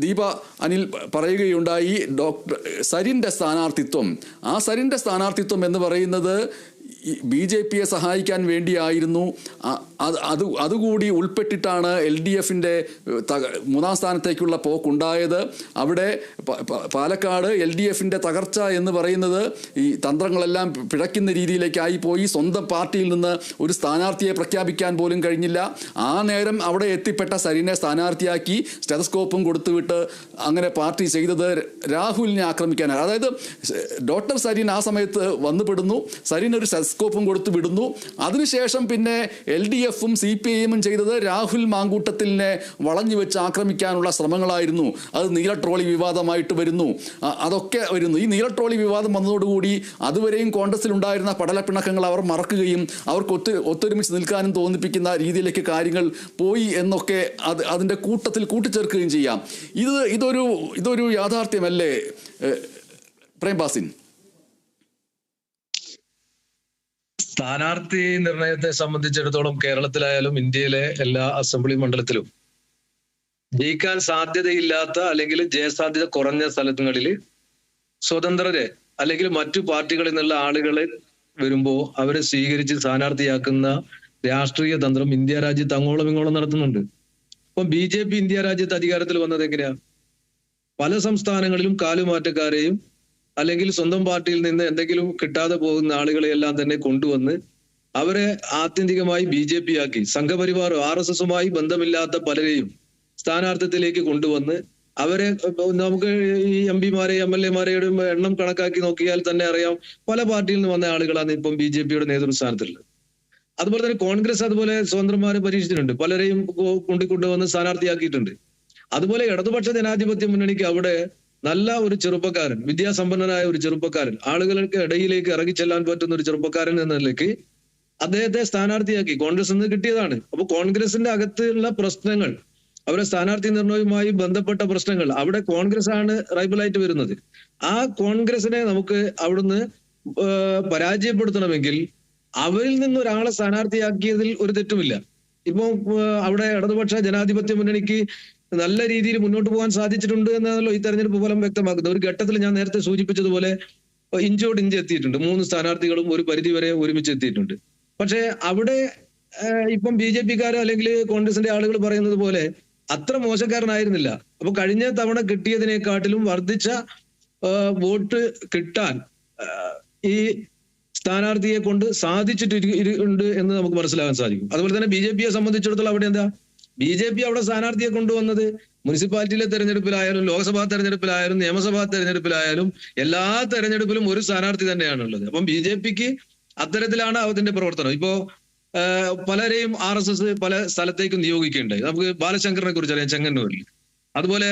ദീപ അനിൽ പറയുകയുണ്ടായി ഡോക്ടർ സരിൻ്റെ സ്ഥാനാർത്ഥിത്വം. ആ സരിൻ്റെ സ്ഥാനാർത്ഥിത്വം എന്ന് പറയുന്നത് BJPയെ സഹായിക്കാൻ വേണ്ടിയായിരുന്നു. അതുകൂടി ഉൾപ്പെട്ടിട്ടാണ് LDFിൻ്റെ മൂന്നാം സ്ഥാനത്തേക്കുള്ള പോക്കുണ്ടായത്. അവിടെ പാലക്കാട് LDFിൻ്റെ തകർച്ച എന്ന് പറയുന്നത് ഈ തന്ത്രങ്ങളെല്ലാം പിഴയ്ക്കുന്ന രീതിയിലേക്കായി പോയി. സ്വന്തം പാർട്ടിയിൽ നിന്ന് ഒരു സ്ഥാനാർത്ഥിയെ പ്രഖ്യാപിക്കാൻ പോലും കഴിഞ്ഞില്ല. ആ നേരം അവിടെ എത്തിപ്പെട്ട സരിനെ സ്ഥാനാർത്ഥിയാക്കി സ്റ്റെതസ്കോപ്പും കൊടുത്തുവിട്ട് അങ്ങനെ പാർട്ടി ചെയ്തത് രാഹുലിനെ ആക്രമിക്കാനാണ്. അതായത് ഡോക്ടർ സരിൻ ആ സമയത്ത് വന്നുപെടുന്നു, സരിനൊരു സ്റ്റെതസ്കോപ്പും കൊടുത്തു വിടുന്നു. അതിനുശേഷം പിന്നെ LDFും CPIയും ചെയ്തത് രാഹുൽ മാങ്കൂട്ടത്തിലിനെ വളഞ്ഞു വെച്ച് ആക്രമിക്കാനുള്ള ശ്രമങ്ങളായിരുന്നു. അത് നീല ട്രോളി വിവാദമായിട്ട് വരുന്നു, അതൊക്കെ വരുന്നു. ഈ നീല ട്രോളി വിവാദം വന്നതോടുകൂടി അതുവരെയും കോൺഗ്രസിൽ ഉണ്ടായിരുന്ന പടലപ്പിണക്കങ്ങൾ അവർ മറക്കുകയും അവർക്ക് ഒത്തൊരുമിച്ച് നിൽക്കാനും തോന്നിപ്പിക്കുന്ന രീതിയിലേക്ക് കാര്യങ്ങൾ പോയി എന്നൊക്കെ അതിൻ്റെ കൂട്ടത്തിൽ കൂട്ടിച്ചേർക്കുകയും ചെയ്യാം. ഇതൊരു യാഥാർത്ഥ്യമല്ലേ പ്രേംബാസിൻ? സ്ഥാനാർത്ഥി നിർണയത്തെ സംബന്ധിച്ചിടത്തോളം കേരളത്തിലായാലും ഇന്ത്യയിലെ എല്ലാ അസംബ്ലി മണ്ഡലത്തിലും ജയിക്കാൻ സാധ്യതയില്ലാത്ത അല്ലെങ്കിൽ ജയസാധ്യത കുറഞ്ഞ സ്ഥലങ്ങളിൽ സ്വതന്ത്രരെ അല്ലെങ്കിൽ മറ്റു പാർട്ടികളിൽ നിന്നുള്ള ആളുകളെ വരുമ്പോൾ അവരെ സ്വീകരിച്ച് സ്ഥാനാർത്ഥിയാക്കുന്ന രാഷ്ട്രീയ തന്ത്രം ഇന്ത്യ രാജ്യത്ത് അങ്ങോളം ഇങ്ങോളം നടത്തുന്നുണ്ട്. അപ്പം BJP ഇന്ത്യ രാജ്യത്ത് അധികാരത്തിൽ വന്നത് എങ്ങനെയാ? പല സംസ്ഥാനങ്ങളിലും കാലുമാറ്റക്കാരെയും അല്ലെങ്കിൽ സ്വന്തം പാർട്ടിയിൽ നിന്ന് എന്തെങ്കിലും കിട്ടാതെ പോകുന്ന ആളുകളെയെല്ലാം തന്നെ കൊണ്ടുവന്ന് അവരെ ആത്യന്തികമായി BJP ആക്കി, സംഘപരിവാർ RSSുമായി ബന്ധമില്ലാത്ത പലരെയും സ്ഥാനാർത്ഥിത്വത്തിലേക്ക് കൊണ്ടുവന്ന് അവരെ നമുക്ക് ഈ MP-മാരെ MLA-മാരെയുടെ എണ്ണം കണക്കാക്കി നോക്കിയാൽ തന്നെ അറിയാം, പല പാർട്ടിയിൽ നിന്ന് വന്ന ആളുകളാണ് ഇപ്പം BJPയുടെ നേതൃസ്ഥാനത്തുള്ളത്. അതുപോലെ തന്നെ കോൺഗ്രസ് അതുപോലെ സ്വതന്ത്രന്മാരെ പരീക്ഷിച്ചിട്ടുണ്ട്, പലരെയും കൊണ്ടുവന്ന് സ്ഥാനാർത്ഥിയാക്കിയിട്ടുണ്ട്. അതുപോലെ ഇടതുപക്ഷ ജനാധിപത്യ മുന്നണിക്ക് അവിടെ നല്ല ഒരു ചെറുപ്പക്കാരൻ, വിദ്യാസമ്പന്നനായ ഒരു ചെറുപ്പക്കാരൻ, ആളുകൾക്ക് ഇടയിലേക്ക് ഇറങ്ങിച്ചെല്ലാൻ പറ്റുന്ന ഒരു ചെറുപ്പക്കാരൻ എന്ന നിലയ്ക്ക് അദ്ദേഹത്തെ സ്ഥാനാർത്ഥിയാക്കി കോൺഗ്രസ് നിന്ന് കിട്ടിയതാണ്. അപ്പൊ കോൺഗ്രസിന്റെ അകത്തുള്ള പ്രശ്നങ്ങൾ, അവരെ സ്ഥാനാർത്ഥി നിർണയവുമായി ബന്ധപ്പെട്ട പ്രശ്നങ്ങൾ, അവിടെ കോൺഗ്രസ് ആണ് റൈബലായിട്ട് വരുന്നത്. ആ കോൺഗ്രസിനെ നമുക്ക് അവിടുന്ന് പരാജയപ്പെടുത്തണമെങ്കിൽ അവരിൽ നിന്ന് ഒരാളെ സ്ഥാനാർത്ഥിയാക്കിയതിൽ ഒരു തെറ്റുമില്ല. ഇപ്പൊ അവിടെ ഇടതുപക്ഷ ജനാധിപത്യ മുന്നണിക്ക് നല്ല രീതിയിൽ മുന്നോട്ട് പോകാൻ സാധിച്ചിട്ടുണ്ട് എന്നാണല്ലോ ഈ തെരഞ്ഞെടുപ്പ് ഫലം വ്യക്തമാക്കുന്നത്. ഒരു ഘട്ടത്തിൽ ഞാൻ നേരത്തെ സൂചിപ്പിച്ചതുപോലെ ഇഞ്ചോട് ഇഞ്ച് എത്തിയിട്ടുണ്ട്. 3 സ്ഥാനാർത്ഥികളും ഒരു പരിധിവരെ ഒരുമിച്ച് എത്തിയിട്ടുണ്ട്. പക്ഷെ അവിടെ ഇപ്പം BJPക്കാർ അല്ലെങ്കിൽ കോൺഗ്രസിന്റെ ആളുകൾ പറയുന്നത് പോലെ അത്ര മോശക്കാരനായിരുന്നില്ല. അപ്പൊ കഴിഞ്ഞ തവണ കിട്ടിയതിനെക്കാട്ടിലും വർദ്ധിച്ച വോട്ട് കിട്ടാൻ ഈ സ്ഥാനാർത്ഥിയെ കൊണ്ട് സാധിച്ചിട്ടുണ്ട് എന്ന് നമുക്ക് മനസ്സിലാക്കാൻ സാധിക്കും. അതുപോലെ തന്നെ BJPയെ സംബന്ധിച്ചിടത്തോളം അവിടെ എന്താ, BJP അവിടെ സ്ഥാനാർത്ഥിയെ കൊണ്ടുവന്നത് മുനിസിപ്പാലിറ്റിയിലെ തെരഞ്ഞെടുപ്പിലായാലും ലോക്സഭാ തെരഞ്ഞെടുപ്പിലായാലും നിയമസഭാ തെരഞ്ഞെടുപ്പിലായാലും എല്ലാ തെരഞ്ഞെടുപ്പിലും ഒരു സ്ഥാനാർത്ഥി തന്നെയാണുള്ളത്. അപ്പം BJPക്ക് അത്തരത്തിലാണ് അതിന്റെ പ്രവർത്തനം. ഇപ്പോ പലരെയും RSS പല സ്ഥലത്തേക്കും നിയോഗിക്കുകയുണ്ടായി. നമുക്ക് ബാലശങ്കറിനെ കുറിച്ചറിയാം, ചെങ്ങന്നൂരിൽ. അതുപോലെ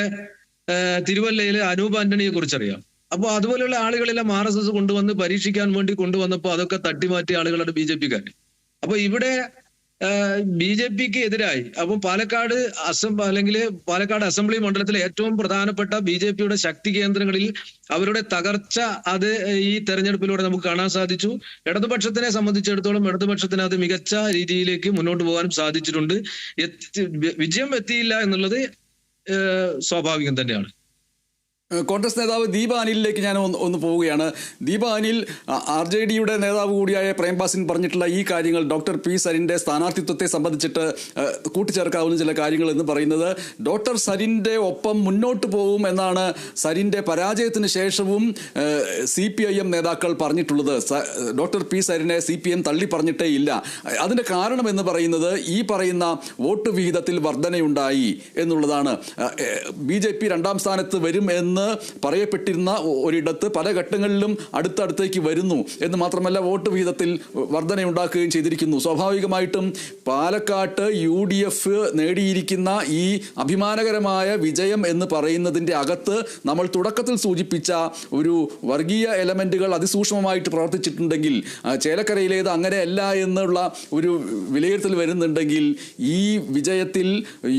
തിരുവല്ലയിലെ അനൂപ് ആന്റണിയെ കുറിച്ചറിയാം. അപ്പൊ അതുപോലെയുള്ള ആളുകളെല്ലാം RSS കൊണ്ടുവന്ന് പരീക്ഷിക്കാൻ വേണ്ടി കൊണ്ടുവന്നപ്പോൾ അതൊക്കെ തട്ടിമാറ്റിയ ആളുകളാണ് BJPക്കാർ. അപ്പൊ ഇവിടെ BJPക്ക് എതിരായി അപ്പം പാലക്കാട് അസംബ്ലി മണ്ഡലത്തിലെ ഏറ്റവും പ്രധാനപ്പെട്ട BJPയുടെ ശക്തി കേന്ദ്രങ്ങളിൽ അവരുടെ തകർച്ച അത് ഈ തെരഞ്ഞെടുപ്പിലൂടെ നമുക്ക് കാണാൻ സാധിച്ചു. ഇടതുപക്ഷത്തിനെ സംബന്ധിച്ചിടത്തോളം ഇടതുപക്ഷത്തിന് അത് മികച്ച രീതിയിലേക്ക് മുന്നോട്ട് പോകാനും സാധിച്ചിട്ടുണ്ട്. വിജയം എത്തിയില്ല എന്നുള്ളത് സ്വാഭാവികം തന്നെയാണ്. കോൺഗ്രസ് നേതാവ് ദീപ അനിലിലേക്ക് ഞാൻ ഒന്ന് പോവുകയാണ്. ദീപ അനിൽ RJDയുടെ നേതാവ് കൂടിയായ പ്രേംബാസിൻ പറഞ്ഞിട്ടുള്ള ഈ കാര്യങ്ങൾ ഡോക്ടർ പി സരിൻ്റെ സ്ഥാനാർത്ഥിത്വത്തെ സംബന്ധിച്ചിട്ട് കൂട്ടിച്ചേർക്കാവുന്ന ചില കാര്യങ്ങൾ എന്ന് പറയുന്നത് ഡോക്ടർ സരിൻ്റെ ഒപ്പം മുന്നോട്ട് പോകും എന്നാണ് സരിൻ്റെ പരാജയത്തിന് ശേഷവും CPIM നേതാക്കൾ പറഞ്ഞിട്ടുള്ളത്. ഡോക്ടർ പി സരിനെ CPM തള്ളി പറഞ്ഞിട്ടേ ഇല്ല. അതിൻ്റെ കാരണം എന്ന് പറയുന്നത് ഈ പറയുന്ന വോട്ട് വിഹിതത്തിൽ വർധനയുണ്ടായി എന്നുള്ളതാണ്. BJP രണ്ടാം സ്ഥാനത്ത് വരും എന്ന് പറയപ്പെട്ടിരുന്ന ഒരിടത്ത് പല ഘട്ടങ്ങളിലും അടുത്തടുത്തേക്ക് വരുന്നു എന്ന് മാത്രമല്ല വോട്ട് വിഹിതത്തിൽ വർധനയുണ്ടാക്കുകയും ചെയ്തിരിക്കുന്നു. സ്വാഭാവികമായിട്ടും പാലക്കാട്ട് UDF നേടിയിരിക്കുന്ന ഈ അഭിമാനകരമായ വിജയം എന്ന് പറയുന്നതിൻ്റെ അകത്ത് നമ്മൾ തുടക്കത്തിൽ സൂചിപ്പിച്ച ഒരു വർഗീയ എലമെന്റുകൾ അതിസൂക്ഷ്മമായിട്ട് പ്രവർത്തിച്ചിട്ടുണ്ടെങ്കിൽ, ചേലക്കരയിലേത് അങ്ങനെയല്ല എന്നുള്ള ഒരു വിലയിരുത്തൽ വരുന്നുണ്ടെങ്കിൽ ഈ വിജയത്തിൽ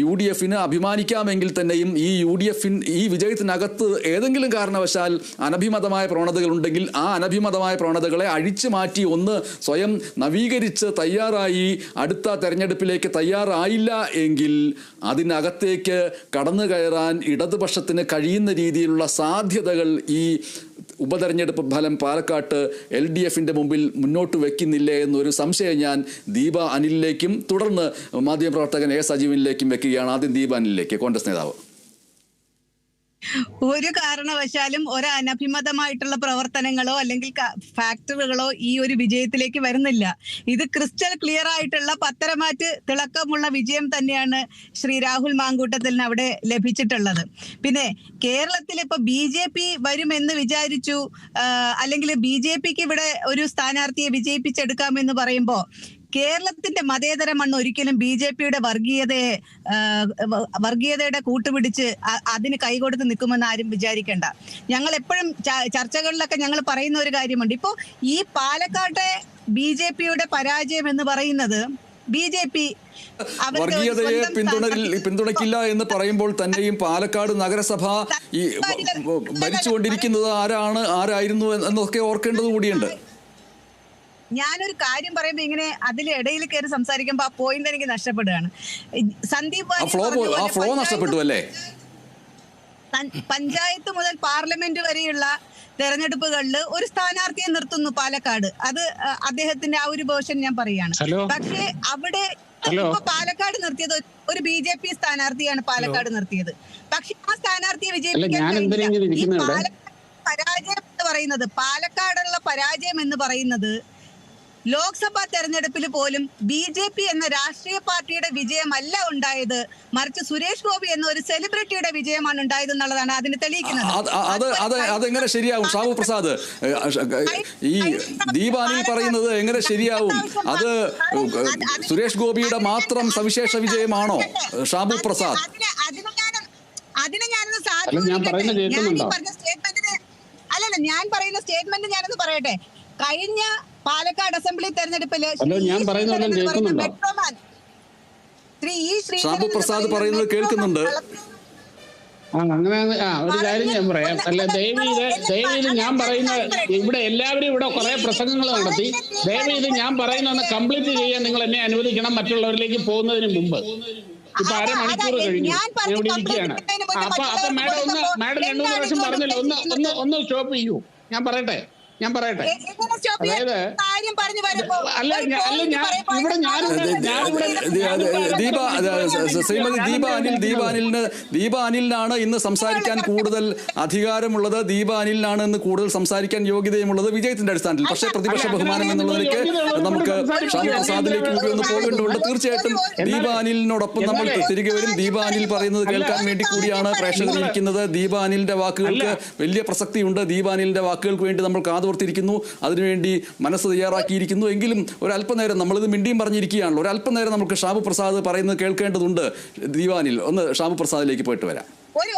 UDFന് അഭിമാനിക്കാമെങ്കിൽ തന്നെയും ഈ വിജയത്തിനകത്ത് ഏതെങ്കിലും കാരണവശാൽ അനഭിമതമായ പ്രവണതകൾ ഉണ്ടെങ്കിൽ ആ അനഭിമതമായ പ്രവണതകളെ അഴിച്ചു മാറ്റി ഒന്ന് സ്വയം നവീകരിച്ച് തയ്യാറായി അടുത്ത തെരഞ്ഞെടുപ്പിലേക്ക് തയ്യാറായില്ല എങ്കിൽ അതിനകത്തേക്ക് കടന്നു കയറാൻ ഇടതുപക്ഷത്തിന് കഴിയുന്ന രീതിയിലുള്ള സാധ്യതകൾ ഈ ഉപതെരഞ്ഞെടുപ്പ് ഫലം പാലക്കാട്ട് LDFന്റെ മുമ്പിൽ മുന്നോട്ട് വെക്കുന്നില്ലേ എന്നൊരു സംശയം ഞാൻ ദീപ അനിലിലേക്കും തുടർന്ന് മാധ്യമപ്രവർത്തകൻ A സജീവനിലേക്കും വെക്കുകയാണ്. ആദ്യം ദീപ അനിലിലേക്ക്, കോൺഗ്രസ് നേതാവ്. ഒരു കാരണവശാലും ഒരു അനഭിമതമായിട്ടുള്ള പ്രവർത്തനങ്ങളോ അല്ലെങ്കിൽ ഫാക്ടറുകളോ ഈ ഒരു വിജയത്തിലേക്ക് വരുന്നില്ല. ഇത് ക്രിസ്റ്റൽ ക്ലിയർ ആയിട്ടുള്ള പത്തരമാറ്റ് തിളക്കമുള്ള വിജയം തന്നെയാണ് ശ്രീ രാഹുൽ മാങ്കൂട്ടത്തിന് അവിടെ ലഭിച്ചിട്ടുള്ളത്. പിന്നെ കേരളത്തിൽ ഇപ്പൊ BJP വരുമെന്ന് വിചാരിച്ചു, അല്ലെങ്കിൽ BJPക്ക് ഇവിടെ ഒരു സ്ഥാനാർത്ഥിയെ വിജയിപ്പിച്ചെടുക്കാമെന്ന് പറയുമ്പോ കേരളത്തിന്റെ മതേതര മണ്ണ് ഒരിക്കലും BJPയുടെ വർഗീയതയുടെ കൂട്ടുപിടിച്ച് അതിന് കൈകൊടുത്ത് നിൽക്കുമെന്ന് ആരും വിചാരിക്കേണ്ട. ഞങ്ങൾ എപ്പോഴും ചർച്ചകളിലൊക്കെ ഞങ്ങൾ പറയുന്ന ഒരു കാര്യമുണ്ട്. ഇപ്പോ ഈ പാലക്കാട്ടെ BJPയുടെ പരാജയം എന്ന് പറയുന്നത് BJP വർഗീയതയെ പിന്തുണയ്ക്കില്ല എന്ന് പറയുമ്പോൾ തന്നെയും പാലക്കാട് നഗരസഭ ഈ ഭരിച്ചുകൊണ്ടിരിക്കുന്നത് ആരായിരുന്നു എന്നൊക്കെ ഓർക്കേണ്ടത് കൂടിയുണ്ട്. ഞാനൊരു കാര്യം പറയുമ്പോ ഇങ്ങനെ അതിലിടയിൽ കയറി സംസാരിക്കുമ്പോ ആ പോയിന്റ് എനിക്ക് നഷ്ടപ്പെടുകയാണ്. സന്ദീപ് നഷ്ടപ്പെട്ടു അല്ലേ? പഞ്ചായത്ത് മുതൽ പാർലമെന്റ് വരെയുള്ള തെരഞ്ഞെടുപ്പുകളിൽ ഒരു സ്ഥാനാർത്ഥിയെ നിർത്തുന്നു പാലക്കാട്. അത് അദ്ദേഹത്തിന്റെ ആ ഒരു വേർഷൻ ഞാൻ പറയാണ്. പക്ഷേ അവിടെ ഇപ്പൊ പാലക്കാട് നിർത്തിയത് ഒരു BJP സ്ഥാനാർത്ഥിയാണ് പാലക്കാട് നിർത്തിയത്. പക്ഷെ ആ സ്ഥാനാർത്ഥിയെ വിജയിപ്പിക്കാൻ പരാജയം എന്ന് പറയുന്നത്, പാലക്കാടുള്ള പരാജയം എന്ന് പറയുന്നത് ലോക്സഭാ തെരഞ്ഞെടുപ്പിൽ പോലും BJP എന്ന രാഷ്ട്രീയ പാർട്ടിയുടെ വിജയമല്ല ഉണ്ടായത്, മറിച്ച് സുരേഷ് ഗോപി എന്ന ഒരു സെലിബ്രിറ്റിയുടെ വിജയമാണ് ഉണ്ടായത് എന്നുള്ളതാണ് അതിന് തെളിയിക്കുന്നത്. അതെങ്ങനെ ശരിയാവും ഷാബു പ്രസാദ്? ഈ ദീപ അനിൽ പറയുന്നത് എങ്ങനെ ശരിയാവും? അത് സുരേഷ് ഗോപിയുടെ മാത്രം സവിശേഷ വിജയമാണോ ഷാബു പ്രസാദ്? അതിന് ഞാനൊന്ന് ഞാൻ പറയുന്ന സ്റ്റേറ്റ്മെന്റ് ഞാനൊന്ന് പറയട്ടെ. കഴിഞ്ഞ പാലക്കാട് അസംബ്ലി തെരഞ്ഞെടുപ്പില് ഷാബു പ്രസാദ് പറയുന്നത് കേൾക്കുന്നുണ്ട്. അങ്ങനെ ഒരു കാര്യം ഞാൻ പറയാം. അല്ല, ദയവീത് ഞാൻ പറയുന്ന ഇവിടെ എല്ലാവരും ഇവിടെ കുറെ പ്രസംഗങ്ങൾ നടത്തി. ദയവീത് ഞാൻ പറയുന്ന കംപ്ലീറ്റ് ചെയ്യാൻ നിങ്ങൾ എന്നെ അനുവദിക്കണം, മറ്റുള്ളവരിലേക്ക് പോകുന്നതിന് മുമ്പ്. ഇപ്പൊ അരമണിക്കൂർ കഴിഞ്ഞു, ഞാൻ ഇവിടെ ഇരിക്കുകയാണ്. അപ്പൊ മാഡം 2-3 പ്രാവശ്യം പറഞ്ഞല്ലോ, ഒന്ന് സ്റ്റോപ്പ് ചെയ്യൂ. ഞാൻ പറയട്ടെ. അതായത് ദീപ അനിലിനാണ് ഇന്ന് സംസാരിക്കാൻ കൂടുതൽ അധികാരമുള്ളത്, ദീപ അനിലിനാണ് ഇന്ന് കൂടുതൽ സംസാരിക്കാൻ യോഗ്യതയുമുള്ളത് വിജയത്തിന്റെ അടിസ്ഥാനത്തിൽ. പക്ഷേ പ്രതിപക്ഷ ബഹുമാനം എന്നുള്ളതിലേക്ക് നമുക്ക് ഷാബു പ്രസാദിലേക്ക് കൂടി ഒന്ന് പോകേണ്ടതുണ്ട്. തീർച്ചയായിട്ടും ദീപ അനിലിനോടൊപ്പം നമ്മൾ തിരികെ വരും. ദീപ അനിൽ പറയുന്നത് കേൾക്കാൻ വേണ്ടി കൂടിയാണ് പ്രേക്ഷകർ ഇരിക്കുന്നത്. ദീപ അനിലിന്റെ വാക്കുകൾക്ക് വലിയ പ്രസക്തിയുണ്ട്. ദീപ അനിലിന്റെ വാക്കുകൾക്ക് വേണ്ടി നമ്മൾ കാതോർത്തിരിക്കുന്നു, അതിനുവേണ്ടി മനസ്സ് തയ്യാറാക്കിയിരിക്കുന്നു. എങ്കിലും ഒരല്പനേരം നമ്മളിത് മിണ്ടിയും പറഞ്ഞിരിക്കുകയാണല്ലോ, ഒരല്പനേരം നമുക്ക് ഷാബു പ്രസാദ് പറയുന്നത് കേൾക്കേണ്ടതുണ്ട്. ദീപാനിൽ ഒന്ന് ഷാബു പ്രസാദിലേക്ക് പോയിട്ട് വരാം.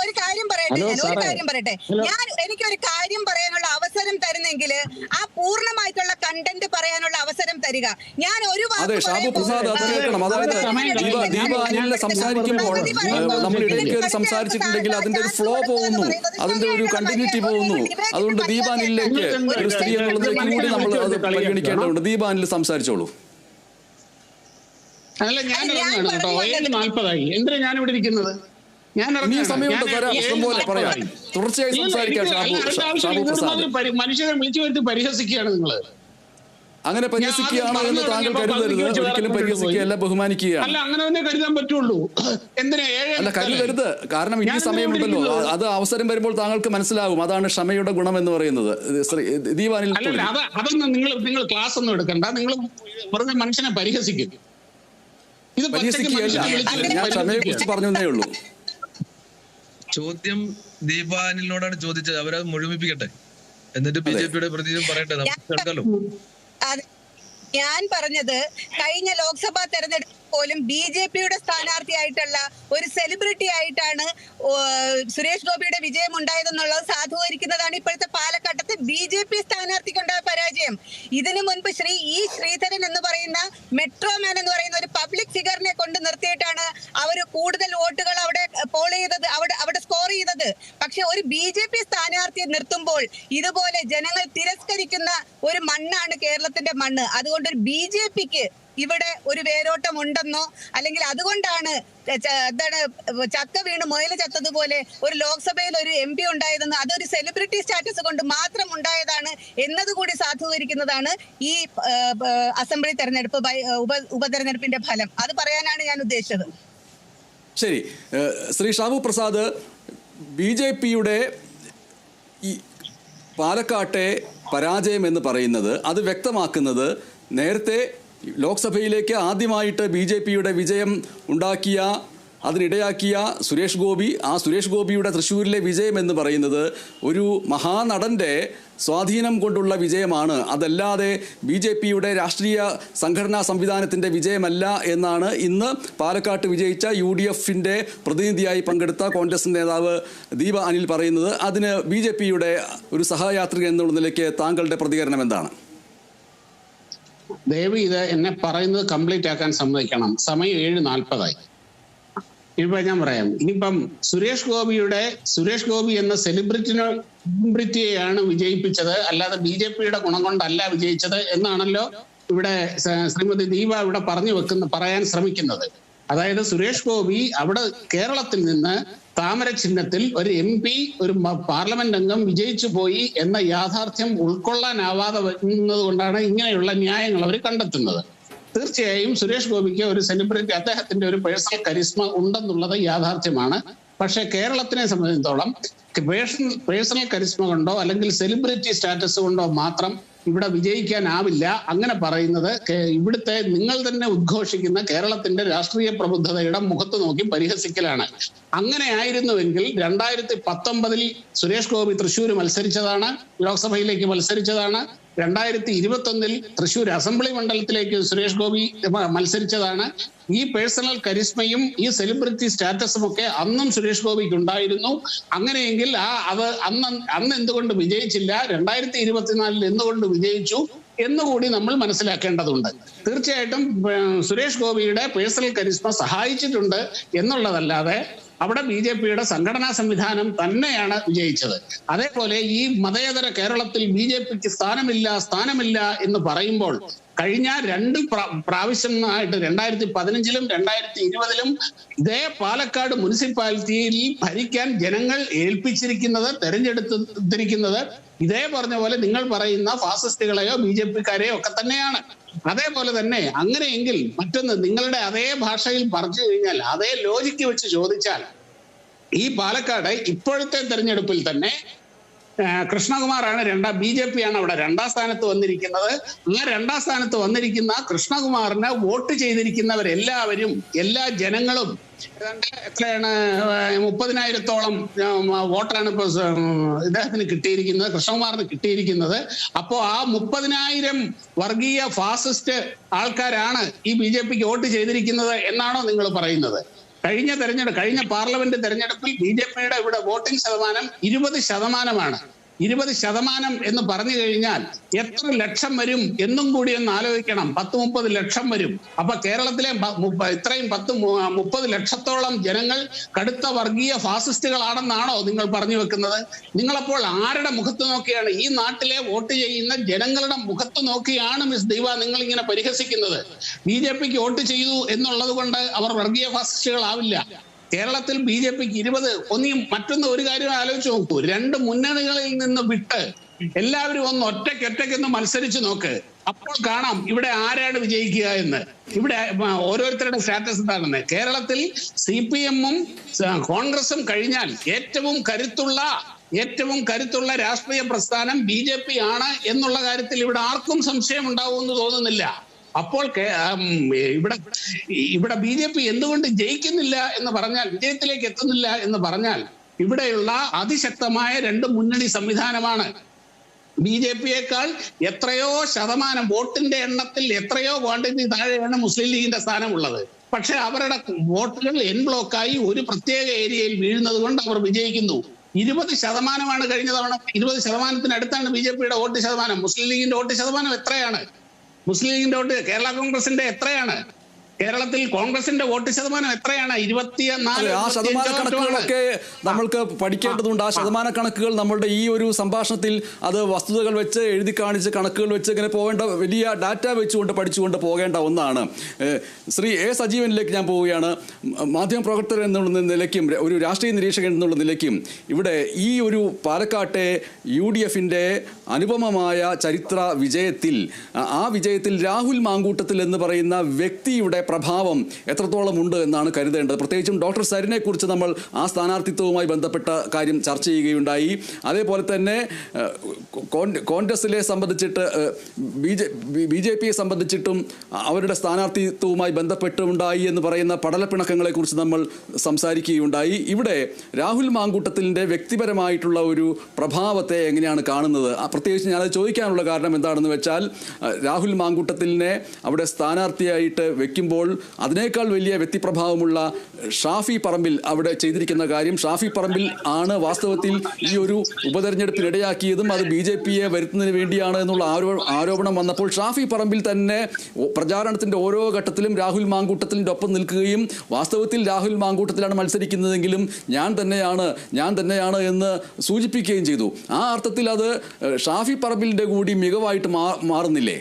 ഒരു കാര്യം പറയട്ടെ. എനിക്കൊരു കാര്യം പറയാനുള്ള അവസരം തരുന്നെങ്കിൽ ആ പൂർണ്ണമായിട്ടുള്ള കണ്ടന്റ് പറയാനുള്ള അവസരം തരിക. ഞാൻ ഒരു അതെ ഷാബു പ്രസാദ് അത് കേൾക്കണം. അതായത് ദീപാനിലിനെ സംസാരിക്കുമ്പോൾ നമ്മൾ ഇടയ്ക്ക് സംസാരിച്ചിട്ടുണ്ടെങ്കിൽ അതിന്റെ ഒരു ഫ്ലോ പോകുന്നു, അതിന്റെ ഒരു കണ്ടിന്യൂറ്റി പോകുന്നു. അതുകൊണ്ട് ദീപാനിലേക്ക് ഒരു സ്ത്രീ എന്നുള്ളതിലേക്ക് കൂടി നമ്മൾ അത് പരിഗണിക്കേണ്ടതുണ്ട്. ദീപാനിൽ സംസാരിച്ചോളൂ. അല്ല, ഞാൻ കേട്ടോ 7:40 എന്തിനാ ഞാനിവിടെ ഇരിക്കുന്നത്? ഇനിയും സമയമുണ്ട്, തരാം, ഇഷ്ടം പോലെ പറയാം. തുടർച്ചയായി സംസാരിക്കാം ഷാബു പ്രസാദ്. മനുഷ്യരെ വിളിച്ചു വരുത്തി പരിഹസിക്കുകയാണ് നിങ്ങൾ. അങ്ങനെ പരിഹസിക്കുകയാണോ എന്ന് താങ്കൾ കരുതരുത്. ഒരിക്കലും പരിഹസിക്കുകയല്ല, ബഹുമാനിക്കുകയാണ്. അല്ല, അങ്ങനെ തന്നെ കരുതാൻ പറ്റുള്ളൂ. എന്തിനാ അല്ല, കരുതരുത്. കാരണം ഇനി സമയമുണ്ടല്ലോ. അത് അവസരം വരുമ്പോൾ താങ്കൾക്ക് മനസ്സിലാകും. അതാണ് ക്ഷമയുടെ ഗുണം എന്ന് പറയുന്നത്. ദീപാനിൽ അതൊന്നും നിങ്ങൾ ക്ലാസ് ഒന്നും എടുക്കണ്ട. നിങ്ങൾ വെറുതെ മനുഷ്യനെ പരിഹസിക്കും. ഇത് പരിഹസിക്കുകയല്ല, ഞാൻ ക്ഷമയെ കുറിച്ച് പറഞ്ഞേ ഉള്ളൂ. ചോദ്യം ദീപാനിലോടാണ് ചോദിച്ചത്. അവരത് മുഴുമിപ്പിക്കട്ടെ, എന്നിട്ട് BJP-യുടെ പ്രതിനിധി പറയട്ടെ. നമുക്ക് കേൾക്കാലോ. ഞാൻ പറഞ്ഞത് കഴിഞ്ഞ ലോക്സഭാ തെരഞ്ഞെടുപ്പ് പോലും BJP-യുടെ സ്ഥാനാർത്ഥിയായിട്ടുള്ള ഒരു സെലിബ്രിറ്റി ആയിട്ടാണ് സുരേഷ് ഗോപിയുടെ വിജയം ഉണ്ടായതെന്നുള്ളത് സാധൂകരിക്കുന്നതാണ് ഇപ്പോഴത്തെ പാലക്കാട്ടത്തെ BJP സ്ഥാനാർത്ഥിക്കുണ്ടായ പരാജയം. ഇതിനു മുൻപ് ശ്രീധരൻ എന്ന് പറയുന്ന മെട്രോമാൻ എന്ന് പറയുന്ന ഒരു പബ്ലിക് ഫിഗറിനെ കൊണ്ട് നിർത്തിയിട്ടാണ് അവർ കൂടുതൽ വോട്ടുകൾ അവിടെ പോൾ ചെയ്തത്, അവിടെ സ്കോർ ചെയ്തത്. പക്ഷെ ഒരു BJP സ്ഥാനാർത്ഥിയെ നിർത്തുമ്പോൾ ഇതുപോലെ ജനങ്ങൾ തിരസ്കരിക്കുന്ന ഒരു മണ്ണാണ് കേരളത്തിന്റെ മണ്ണ്. അതുകൊണ്ട് ഒരു BJP-ക്ക് ഇവിടെ ഒരു വേരോട്ടം ഉണ്ടെന്നോ അല്ലെങ്കിൽ അതുകൊണ്ടാണ് എന്താണ് ചക്ക വീണ് മുയല് ചത്തതുപോലെ ഒരു ലോക്സഭയിൽ ഒരു MP ഉണ്ടായതെന്നോ അതൊരു സെലിബ്രിറ്റി സ്റ്റാറ്റസ് കൊണ്ട് മാത്രം ഉണ്ടായതാണ് എന്നതുകൂടി സാധൂകരിക്കുന്നതാണ് ഈ അസംബ്ലി തെരഞ്ഞെടുപ്പ് ഉപതെരഞ്ഞെടുപ്പിന്റെ ഫലം. അത് പറയാനാണ് ഞാൻ ഉദ്ദേശിച്ചത്. ശരി, ശ്രീ ഷാബു പ്രസാദ്, BJP-യുടെ ഈ പാലക്കാട്ടെ പരാജയം എന്ന് പറയുന്നത് അത് വ്യക്തമാക്കുന്നത് നേരത്തെ ലോക്സഭയിലേക്ക് ആദ്യമായിട്ട് BJP-യുടെ വിജയം ഉണ്ടാക്കിയ അതിനിടയാക്കിയ സുരേഷ് ഗോപി, ആ സുരേഷ് ഗോപിയുടെ തൃശ്ശൂരിലെ വിജയം എന്ന് പറയുന്നത് ഒരു മഹാനടൻ്റെ സ്വാധീനം കൊണ്ടുള്ള വിജയമാണ്. അതല്ലാതെ BJP-യുടെ രാഷ്ട്രീയ സംഘടനാ സംവിധാനത്തിൻ്റെ വിജയമല്ല എന്നാണ് ഇന്ന് പാലക്കാട്ട് വിജയിച്ച UDF-ന്റെ പ്രതിനിധിയായി പങ്കെടുത്ത കോൺഗ്രസ് നേതാവ് ദീപ അനിൽ പറയുന്നത്. അതിന് BJP-യുടെ ഒരു സഹയാത്രികൻ എന്നുള്ള നിലയ്ക്ക് താങ്കളുടെ പ്രതികരണം എന്താണ്? ദയവ് ഇത് എന്നെ പറയുന്നത് കംപ്ലീറ്റ് ആക്കാൻ സമ്മതിക്കണം. സമയം 7:40. ഇപ്പൊ ഞാൻ പറയാം. ഇനിയിപ്പം സുരേഷ് ഗോപി എന്ന സെലിബ്രിറ്റിയെയാണ് വിജയിപ്പിച്ചത്, അല്ലാതെ BJP-യുടെ ഗുണം കൊണ്ടല്ല വിജയിച്ചത് എന്നാണല്ലോ ഇവിടെ ശ്രീമതി ദീപ ഇവിടെ പറയാൻ ശ്രമിക്കുന്നത്. അതായത് സുരേഷ് ഗോപി അവിടെ കേരളത്തിൽ നിന്ന് താമര ചിഹ്നത്തിൽ ഒരു MP, ഒരു പാർലമെന്റ് അംഗം വിജയിച്ചു പോയി എന്ന യാഥാർത്ഥ്യം ഉൾക്കൊള്ളാനാവാതെ വരുന്നത് കൊണ്ടാണ് ഇങ്ങനെയുള്ള ന്യായങ്ങൾ അവർ കണ്ടെത്തുന്നത്. തീർച്ചയായും സുരേഷ് ഗോപിക്ക് ഒരു സെലിബ്രിറ്റി, അദ്ദേഹത്തിന്റെ ഒരു പേഴ്സണൽ കരിസ്മ ഉണ്ടെന്നുള്ളത് യാഥാർത്ഥ്യമാണ്. പക്ഷെ കേരളത്തിനെ സംബന്ധിച്ചിടത്തോളം പേഴ്സണൽ കരിസ്മ കൊണ്ടോ അല്ലെങ്കിൽ സെലിബ്രിറ്റി സ്റ്റാറ്റസ് കൊണ്ടോ മാത്രം ഇവിടെ വിജയിക്കാനാവില്ല. അങ്ങനെ പറയുന്നത് ഇവിടുത്തെ നിങ്ങൾ തന്നെ ഉദ്ഘോഷിക്കുന്ന കേരളത്തിന്റെ രാഷ്ട്രീയ പ്രബുദ്ധതയുടെ മുഖത്ത് നോക്കി പരിഹസിക്കലാണ്. അങ്ങനെ ആയിരുന്നുവെങ്കിൽ 2019 സുരേഷ് ഗോപി തൃശ്ശൂർ മത്സരിച്ചതാണ്, ലോക്സഭയിലേക്ക് മത്സരിച്ചതാണ്. 2021 തൃശ്ശൂർ അസംബ്ലി മണ്ഡലത്തിലേക്ക് സുരേഷ് ഗോപി മത്സരിച്ചതാണ്. ഈ പേഴ്സണൽ കരിസ്മയും ഈ സെലിബ്രിറ്റി സ്റ്റാറ്റസും ഒക്കെ അന്നും സുരേഷ് ഗോപിക്ക് ഉണ്ടായിരുന്നു. അങ്ങനെയെങ്കിൽ അന്ന് എന്തുകൊണ്ട് വിജയിച്ചില്ല, 2024 എന്തുകൊണ്ട് വിജയിച്ചു എന്നുകൂടി നമ്മൾ മനസ്സിലാക്കേണ്ടതുണ്ട്. തീർച്ചയായിട്ടും സുരേഷ് ഗോപിയുടെ പേഴ്സണൽ കരിസ്മ സഹായിച്ചിട്ടുണ്ട് എന്നുള്ളതല്ലാതെ അവിടെ BJP-യുടെ സംഘടനാ സംവിധാനം തന്നെയാണ് വിജയിച്ചത്. അതേപോലെ ഈ മതേതര കേരളത്തിൽ BJP-ക്ക് സ്ഥാനമില്ല എന്ന് പറയുമ്പോൾ കഴിഞ്ഞ 2 പ്രാവശ്യമായിട്ട് 2015-ലും 2020-ലും ഇതേ പാലക്കാട് മുനിസിപ്പാലിറ്റിയിൽ ഭരിക്കാൻ ജനങ്ങൾ തെരഞ്ഞെടുത്തിരിക്കുന്നത് ഇതേ പറഞ്ഞ പോലെ നിങ്ങൾ പറയുന്ന ഫാസിസ്റ്റുകളെയോ BJP-ക്കാരെയോ ഒക്കെ തന്നെയാണ്. അതേപോലെ തന്നെ അങ്ങനെയെങ്കിൽ മറ്റൊന്ന്, നിങ്ങളുടെ അതേ ഭാഷയിൽ പറഞ്ഞു കഴിഞ്ഞാൽ, അതേ ലോജിക്ക് വെച്ച് ചോദിച്ചാൽ, ഈ പാലക്കാട് ഇപ്പോഴത്തെ തെരഞ്ഞെടുപ്പിൽ തന്നെ കൃഷ്ണകുമാറാണ് BJP-യാണ് അവിടെ 2ാം സ്ഥാനത്ത് വന്നിരിക്കുന്നത്. ആ 2ാം സ്ഥാനത്ത് വന്നിരിക്കുന്ന കൃഷ്ണകുമാറിന് വോട്ട് ചെയ്തിരിക്കുന്നവരെല്ലാവരും, എല്ലാ ജനങ്ങളും എത്രയാണ് 30,000-ഓളം വോട്ടാണ് ഇപ്പൊ ഇദ്ദേഹത്തിന് കിട്ടിയിരിക്കുന്നത്, കൃഷ്ണകുമാറിന് കിട്ടിയിരിക്കുന്നത്. അപ്പോ ആ 30,000 വർഗീയ ഫാസിസ്റ്റ് ആൾക്കാരാണ് ഈ BJP-ക്ക് വോട്ട് ചെയ്തിരിക്കുന്നത് എന്നാണോ നിങ്ങൾ പറയുന്നത്? കഴിഞ്ഞ പാർലമെന്റ് തെരഞ്ഞെടുപ്പിൽ BJP-യുടെ ഇവിടെ വോട്ടിംഗ് ശതമാനം 20%. 20% എന്ന് പറഞ്ഞു കഴിഞ്ഞാൽ എത്ര ലക്ഷം വരും എന്നും കൂടി ഒന്ന് ആലോചിക്കണം. 10-30 ലക്ഷം വരും. അപ്പൊ കേരളത്തിലെ ഇത്രയും 30 ലക്ഷത്തോളം ജനങ്ങൾ കടുത്ത വർഗീയ ഫാസിസ്റ്റുകളാണെന്നാണോ നിങ്ങൾ പറഞ്ഞു വെക്കുന്നത്? നിങ്ങളപ്പോൾ ആരുടെ മുഖത്ത് നോക്കിയാണ്, ഈ നാട്ടിലെ വോട്ട് ചെയ്യുന്ന ജനങ്ങളുടെ മുഖത്ത് നോക്കിയാണ് മിസ് ദീപ നിങ്ങൾ ഇങ്ങനെ പരിഹസിക്കുന്നത്? BJP-ക്ക് വോട്ട് ചെയ്തു എന്നുള്ളത് കൊണ്ട് അവർ വർഗീയ ഫാസിസ്റ്റുകളാവില്ല. കേരളത്തിൽ BJPക്ക് 20 മറ്റൊന്ന് ഒരു കാര്യം ആലോചിച്ച് നോക്കൂ. 2 മുന്നണികളിൽ നിന്ന് വിട്ട് എല്ലാവരും ഒന്ന് ഒറ്റയ്ക്കൊന്ന് മത്സരിച്ച് നോക്ക്. അപ്പോൾ കാണാം ഇവിടെ ആരാണ് വിജയിക്കുക എന്ന്. ഇവിടെ ഓരോരുത്തരുടെ സ്റ്റാറ്റസ് എന്താണെന്ന്. കേരളത്തിൽ CPM-ഉം കോൺഗ്രസും കഴിഞ്ഞാൽ ഏറ്റവും കരുത്തുള്ള രാഷ്ട്രീയ പ്രസ്ഥാനം BJP ആണ് എന്നുള്ള കാര്യത്തിൽ ഇവിടെ ആർക്കും സംശയം ഉണ്ടാവുമെന്ന് തോന്നുന്നില്ല. അപ്പോൾ ഇവിടെ BJP എന്തുകൊണ്ട് ജയിക്കുന്നില്ല എന്ന് പറഞ്ഞാൽ, വിജയത്തിലേക്ക് എത്തുന്നില്ല എന്ന് പറഞ്ഞാൽ, ഇവിടെയുള്ള അതിശക്തമായ 2 മുന്നണി സംവിധാനമാണ്. BJPയേക്കാൾ എത്രയോ ശതമാനം വോട്ടിന്റെ എണ്ണത്തിൽ എത്രയോ ക്വാണ്ടിറ്റി താഴെയാണ് മുസ്ലിം ലീഗിന്റെ സ്ഥാനമുള്ളത്. പക്ഷെ അവരുടെ വോട്ടുകൾ എൻ ബ്ലോക്കായി ഒരു പ്രത്യേക ഏരിയയിൽ വീഴുന്നത് കൊണ്ട് അവർ വിജയിക്കുന്നു. 20% കഴിഞ്ഞ തവണ. 20%-അടുത്താണ് BJPയുടെ വോട്ട് ശതമാനം. മുസ്ലിം ലീഗിന്റെ വോട്ട് ശതമാനം എത്രയാണ്? മുസ്ലിം ലീഗിന്റെ വോട്ട് കേരള കോൺഗ്രസിന്റെ എത്രയാണ്? കേരളത്തിൽ കോൺഗ്രസിന്റെ വോട്ട് ശതമാനം എത്രയാണ്? 24. ആ ശതമാന കണക്കുകളൊക്കെ നമ്മൾക്ക് പഠിക്കേണ്ടതുണ്ട്. ആ ശതമാന കണക്കുകൾ നമ്മളുടെ ഈ ഒരു സംഭാഷണത്തിൽ അത് വസ്തുതകൾ വെച്ച് എഴുതി കാണിച്ച് കണക്കുകൾ വെച്ച് ഇങ്ങനെ പോകേണ്ട, വലിയ ഡാറ്റ വെച്ചുകൊണ്ട് പഠിച്ചുകൊണ്ട് പോകേണ്ട ഒന്നാണ്. ശ്രീ A. സജീവനിലേക്ക് ഞാൻ പോവുകയാണ്. മാധ്യമപ്രവർത്തകൻ എന്നുള്ള നിലയ്ക്കും ഒരു രാഷ്ട്രീയ നിരീക്ഷകൻ എന്നുള്ള നിലയ്ക്കും ഇവിടെ ഈ ഒരു പാലക്കാട്ടെ UDFന്റെ അനുപമമായ ചരിത്ര വിജയത്തിൽ, ആ വിജയത്തിൽ രാഹുൽ മാങ്കൂട്ടത്തിൽ എന്ന് പറയുന്ന വ്യക്തിയുടെ പ്രഭാവം എത്രത്തോളം ഉണ്ട് എന്നാണ് കരുതേണ്ടത്. പ്രത്യേകിച്ചും ഡോക്ടർ സരിനെ കുറിച്ച് നമ്മൾ ആ സ്ഥാനാർത്ഥിത്വവുമായി ബന്ധപ്പെട്ട കാര്യം ചർച്ച ചെയ്യുകയുണ്ടായി. അതേപോലെ തന്നെ കോൺഗ്രസിലെ സംബന്ധിച്ചിട്ട് BJPയെ സംബന്ധിച്ചിട്ടും അവരുടെ സ്ഥാനാർത്ഥിത്വവുമായി ബന്ധപ്പെട്ടുണ്ടായി എന്ന് പറയുന്ന പടലപ്പിണക്കങ്ങളെക്കുറിച്ച് നമ്മൾ സംസാരിക്കുകയുണ്ടായി. ഇവിടെ രാഹുൽ മാങ്കൂട്ടത്തിൻ്റെ വ്യക്തിപരമായിട്ടുള്ള ഒരു പ്രഭാവത്തെ എങ്ങനെയാണ് കാണുന്നത്? പ്രത്യേകിച്ച് ഞാനത് ചോദിക്കാനുള്ള കാരണം എന്താണെന്ന് വെച്ചാൽ, രാഹുൽ മാങ്കൂട്ടത്തിലിനെ അവിടെ സ്ഥാനാർത്ഥിയായിട്ട് വെക്കുമ്പോൾ അതിനേക്കാൾ വലിയ വ്യക്തിപ്രഭാവമുള്ള ഷാഫി പറമ്പിൽ അവിടെ ചെയ്തിരിക്കുന്ന കാര്യം, ഷാഫി പറമ്പിൽ ആണ് വാസ്തവത്തിൽ ഈ ഒരു ഉപതെരഞ്ഞെടുപ്പിനിടയാക്കിയതും അത് BJPയെ വരുത്തുന്നതിന് വേണ്ടിയാണ് എന്നുള്ള ആരോപണം വന്നപ്പോൾ ഷാഫി പറമ്പിൽ തന്നെ പ്രചാരണത്തിന്റെ ഓരോ ഘട്ടത്തിലും രാഹുൽ മാങ്കൂട്ടത്തിൻ്റെ ഒപ്പം നിൽക്കുകയും വാസ്തവത്തിൽ രാഹുൽ മാങ്കൂട്ടത്തിലാണ് മത്സരിക്കുന്നതെങ്കിലും ഞാൻ തന്നെയാണ് എന്ന് സൂചിപ്പിക്കുകയും ചെയ്തു. ആ അർത്ഥത്തിൽ അത് ഷാഫി പറമ്പിലിൻ്റെ കൂടി മികവായിട്ട് മാറുന്നില്ലേ?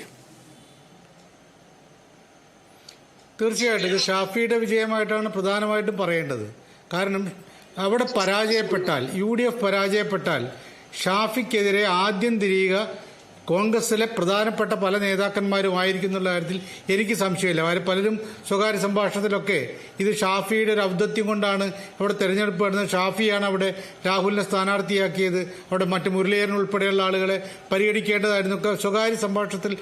തീർച്ചയായിട്ടും ഇത് ഷാഫിയുടെ വിജയമായിട്ടാണ് പ്രധാനമായിട്ടും പറയേണ്ടത്. കാരണം അവിടെ പരാജയപ്പെട്ടാൽ, UDF പരാജയപ്പെട്ടാൽ ഷാഫിക്കെതിരെ ആദ്യം തിരിയുക കോൺഗ്രസിലെ പ്രധാനപ്പെട്ട പല നേതാക്കന്മാരുമായിരിക്കും എന്നുള്ള കാര്യത്തിൽ എനിക്ക് സംശയമില്ല. പലരും സ്വകാര്യ സംഭാഷണത്തിലൊക്കെ ഇത് ഷാഫിയുടെ ഒരു ഔദ്ധത്യം കൊണ്ടാണ് അവിടെ തെരഞ്ഞെടുപ്പ് നടന്നത്, ഷാഫിയാണ് അവിടെ രാഹുലിനെ സ്ഥാനാർത്ഥിയാക്കിയത്, അവിടെ മറ്റ് മുരളീധരൻ ഉൾപ്പെടെയുള്ള ആളുകളെ പരിഗണിക്കേണ്ടതായിരുന്നു ഒക്കെ സ്വകാര്യ സംഭാഷണത്തിൽ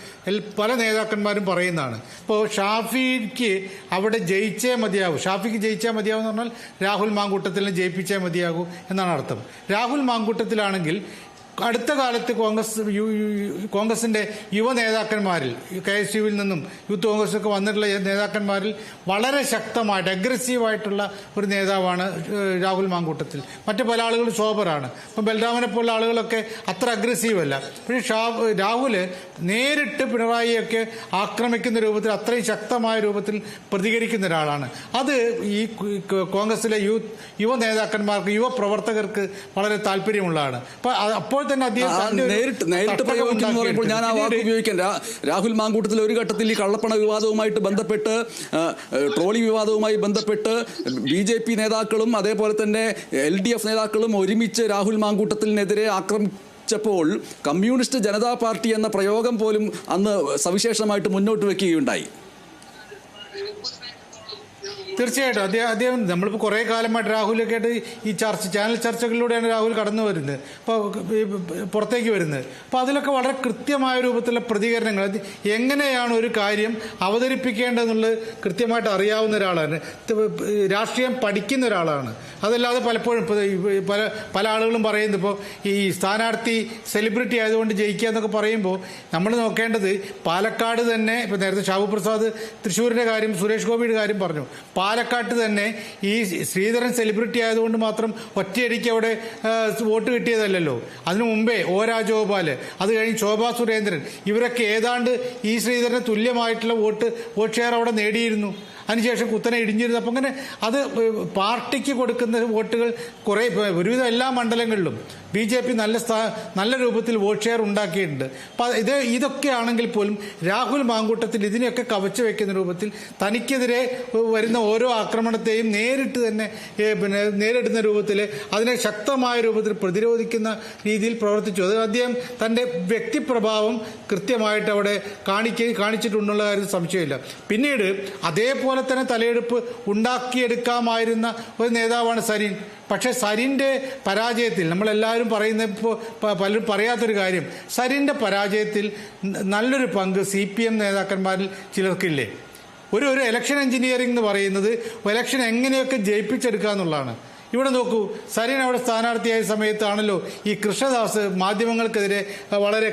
പല നേതാക്കന്മാരും പറയുന്നതാണ്. അപ്പോൾ ഷാഫിക്ക് അവിടെ ജയിച്ചേ മതിയാകൂ, ഷാഫിക്ക് ജയിച്ചാൽ മതിയാകും എന്ന് പറഞ്ഞാൽ രാഹുൽ മാങ്കൂട്ടത്തിനെ ജയിപ്പിച്ചേ മതിയാകൂ എന്നാണ് അർത്ഥം. രാഹുൽ മാങ്കൂട്ടത്തിലാണെങ്കിൽ അടുത്ത കാലത്ത് കോൺഗ്രസിന്റെ യുവ നേതാക്കന്മാരിൽ, KSUവിൽ നിന്നും യൂത്ത് കോൺഗ്രസൊക്കെ വന്നിട്ടുള്ള നേതാക്കന്മാരിൽ വളരെ ശക്തമായിട്ട് അഗ്രസീവായിട്ടുള്ള ഒരു നേതാവാണ് രാഹുൽ മാങ്കൂട്ടത്തിൽ. മറ്റു പല ആളുകളും സോബറാണ്. ഇപ്പം ബൽറാമിനെ പോലുള്ള ആളുകളൊക്കെ അത്ര അഗ്രസീവ് അല്ല. പക്ഷേ രാഹുല് നേരിട്ട് പിണറായിയൊക്കെ ആക്രമിക്കുന്ന രൂപത്തിൽ, അത്രയും ശക്തമായ രൂപത്തിൽ പ്രതികരിക്കുന്ന ഒരാളാണ്. അത് ഈ കോൺഗ്രസിലെ യുവ നേതാക്കന്മാർക്ക്, യുവ പ്രവർത്തകർക്ക് വളരെ താല്പര്യമുള്ളതാണ്. അപ്പോൾ തന്നെ നേരിട്ട് പ്രയോഗിക്കുന്നു പറയുമ്പോൾ ഞാൻ ആ വാക്ക് ഉപയോഗിക്കാൻ, രാഹുൽ മാങ്കൂട്ടത്തിൽ ഒരു ഘട്ടത്തിൽ ഈ കള്ളപ്പണ വിവാദവുമായിട്ട് ബന്ധപ്പെട്ട്, ട്രോളി വിവാദവുമായി ബന്ധപ്പെട്ട് BJP നേതാക്കളും അതേപോലെ തന്നെ LDF നേതാക്കളും ഒരുമിച്ച് രാഹുൽ മാങ്കൂട്ടത്തിനെതിരെ ആക്രമിച്ചപ്പോൾ കമ്മ്യൂണിസ്റ്റ് ജനതാ പാർട്ടി എന്ന പ്രയോഗം പോലും അന്ന് സവിശേഷമായിട്ട് മുന്നോട്ട് വെക്കുകയുണ്ടായി. തീർച്ചയായിട്ടും അദ്ദേഹം നമ്മളിപ്പോൾ കുറേ കാലമായിട്ട് രാഹുലൊക്കെ ആയിട്ട് ഈ ചാനൽ ചർച്ചകളിലൂടെയാണ് രാഹുൽ കടന്നു വരുന്നത്, അപ്പോൾ പുറത്തേക്ക് വരുന്നത്. അപ്പോൾ അതിലൊക്കെ വളരെ കൃത്യമായ രൂപത്തിലുള്ള പ്രതികരണങ്ങൾ, എങ്ങനെയാണ് ഒരു കാര്യം അവതരിപ്പിക്കേണ്ടതെന്നുള്ളത് കൃത്യമായിട്ട് അറിയാവുന്ന ഒരാളാണ്, രാഷ്ട്രീയം പഠിക്കുന്ന ഒരാളാണ്. അതല്ലാതെ പലപ്പോഴും പല ആളുകളും പറയുന്നത്, ഇപ്പോൾ ഈ സ്ഥാനാർത്ഥി സെലിബ്രിറ്റി ആയതുകൊണ്ട് ജയിക്കുക എന്നൊക്കെ പറയുമ്പോൾ നമ്മൾ നോക്കേണ്ടത് പാലക്കാട് തന്നെ, ഇപ്പോൾ നേരത്തെ ഷാബു പ്രസാദ് തൃശ്ശൂരിൻ്റെ കാര്യം, സുരേഷ് ഗോപിയുടെ കാര്യം പറഞ്ഞു. പാലക്കാട്ട് തന്നെ ഈ ശ്രീധരൻ സെലിബ്രിറ്റി ആയതുകൊണ്ട് മാത്രം ഒറ്റയടിക്ക് അവിടെ വോട്ട് കിട്ടിയതല്ലല്ലോ. അതിനു മുമ്പേ രാജഗോപാല്, അത് കഴിഞ്ഞ് ശോഭാ സുരേന്ദ്രൻ, ഇവരൊക്കെ ഏതാണ്ട് ഈ ശ്രീധരന് തുല്യമായിട്ടുള്ള വോട്ട് ഷെയർ അവിടെ നേടിയിരുന്നു. അതിനുശേഷം കുത്തനെ ഇടിഞ്ഞിരുന്നു. അപ്പം അങ്ങനെ അത് പാർട്ടിക്ക് കൊടുക്കുന്ന വോട്ടുകൾ കുറേ, ഒരുവിധം എല്ലാ മണ്ഡലങ്ങളിലും BJP നല്ല രൂപത്തിൽ വോട്ട് ഷെയർ ഉണ്ടാക്കിയിട്ടുണ്ട്. അപ്പം ഇതൊക്കെ ആണെങ്കിൽ പോലും രാഹുൽ മാങ്കൂട്ടത്തിൽ ഇതിനെയൊക്കെ കവച്ചു വെക്കുന്ന രൂപത്തിൽ തനിക്കെതിരെ വരുന്ന ഓരോ ആക്രമണത്തെയും നേരിട്ട് തന്നെ നേരിടുന്ന രൂപത്തിൽ അതിനെ ശക്തമായ രൂപത്തിൽ പ്രതിരോധിക്കുന്ന രീതിയിൽ പ്രവർത്തിച്ചു. അത് അദ്ദേഹം തൻ്റെ വ്യക്തിപ്രഭാവം കൃത്യമായിട്ട് അവിടെ കാണിച്ചിട്ടുണ്ടെന്നുള്ള കാര്യത്തിൽ സംശയമില്ല. പിന്നീട് അതേപോലെ തന്നെ തലയെടുപ്പ് ഉണ്ടാക്കിയെടുക്കാമായിരുന്ന ഒരു നേതാവാണ് സരിൻ. പക്ഷേ സരിൻ്റെ പരാജയത്തിൽ നമ്മളെല്ലാവരും പറയുന്ന ഇപ്പോൾ പലരും പറയാത്തൊരു കാര്യം, സരിൻ്റെ പരാജയത്തിൽ നല്ലൊരു പങ്ക് CPM നേതാക്കന്മാരിൽ ചിലർക്കില്ലേ. ഒരു ഇലക്ഷൻ എഞ്ചിനീയറിംഗ് എന്ന് പറയുന്നത് ഇലക്ഷൻ എങ്ങനെയൊക്കെ ജയിപ്പിച്ചെടുക്കുക എന്നുള്ളതാണ്. ഇവിടെ നോക്കൂ, സരിൻ അവിടെ സ്ഥാനാർത്ഥിയായ സമയത്താണല്ലോ ഈ കൃഷ്ണദാസ് മാധ്യമങ്ങൾക്കെതിരെ വളരെ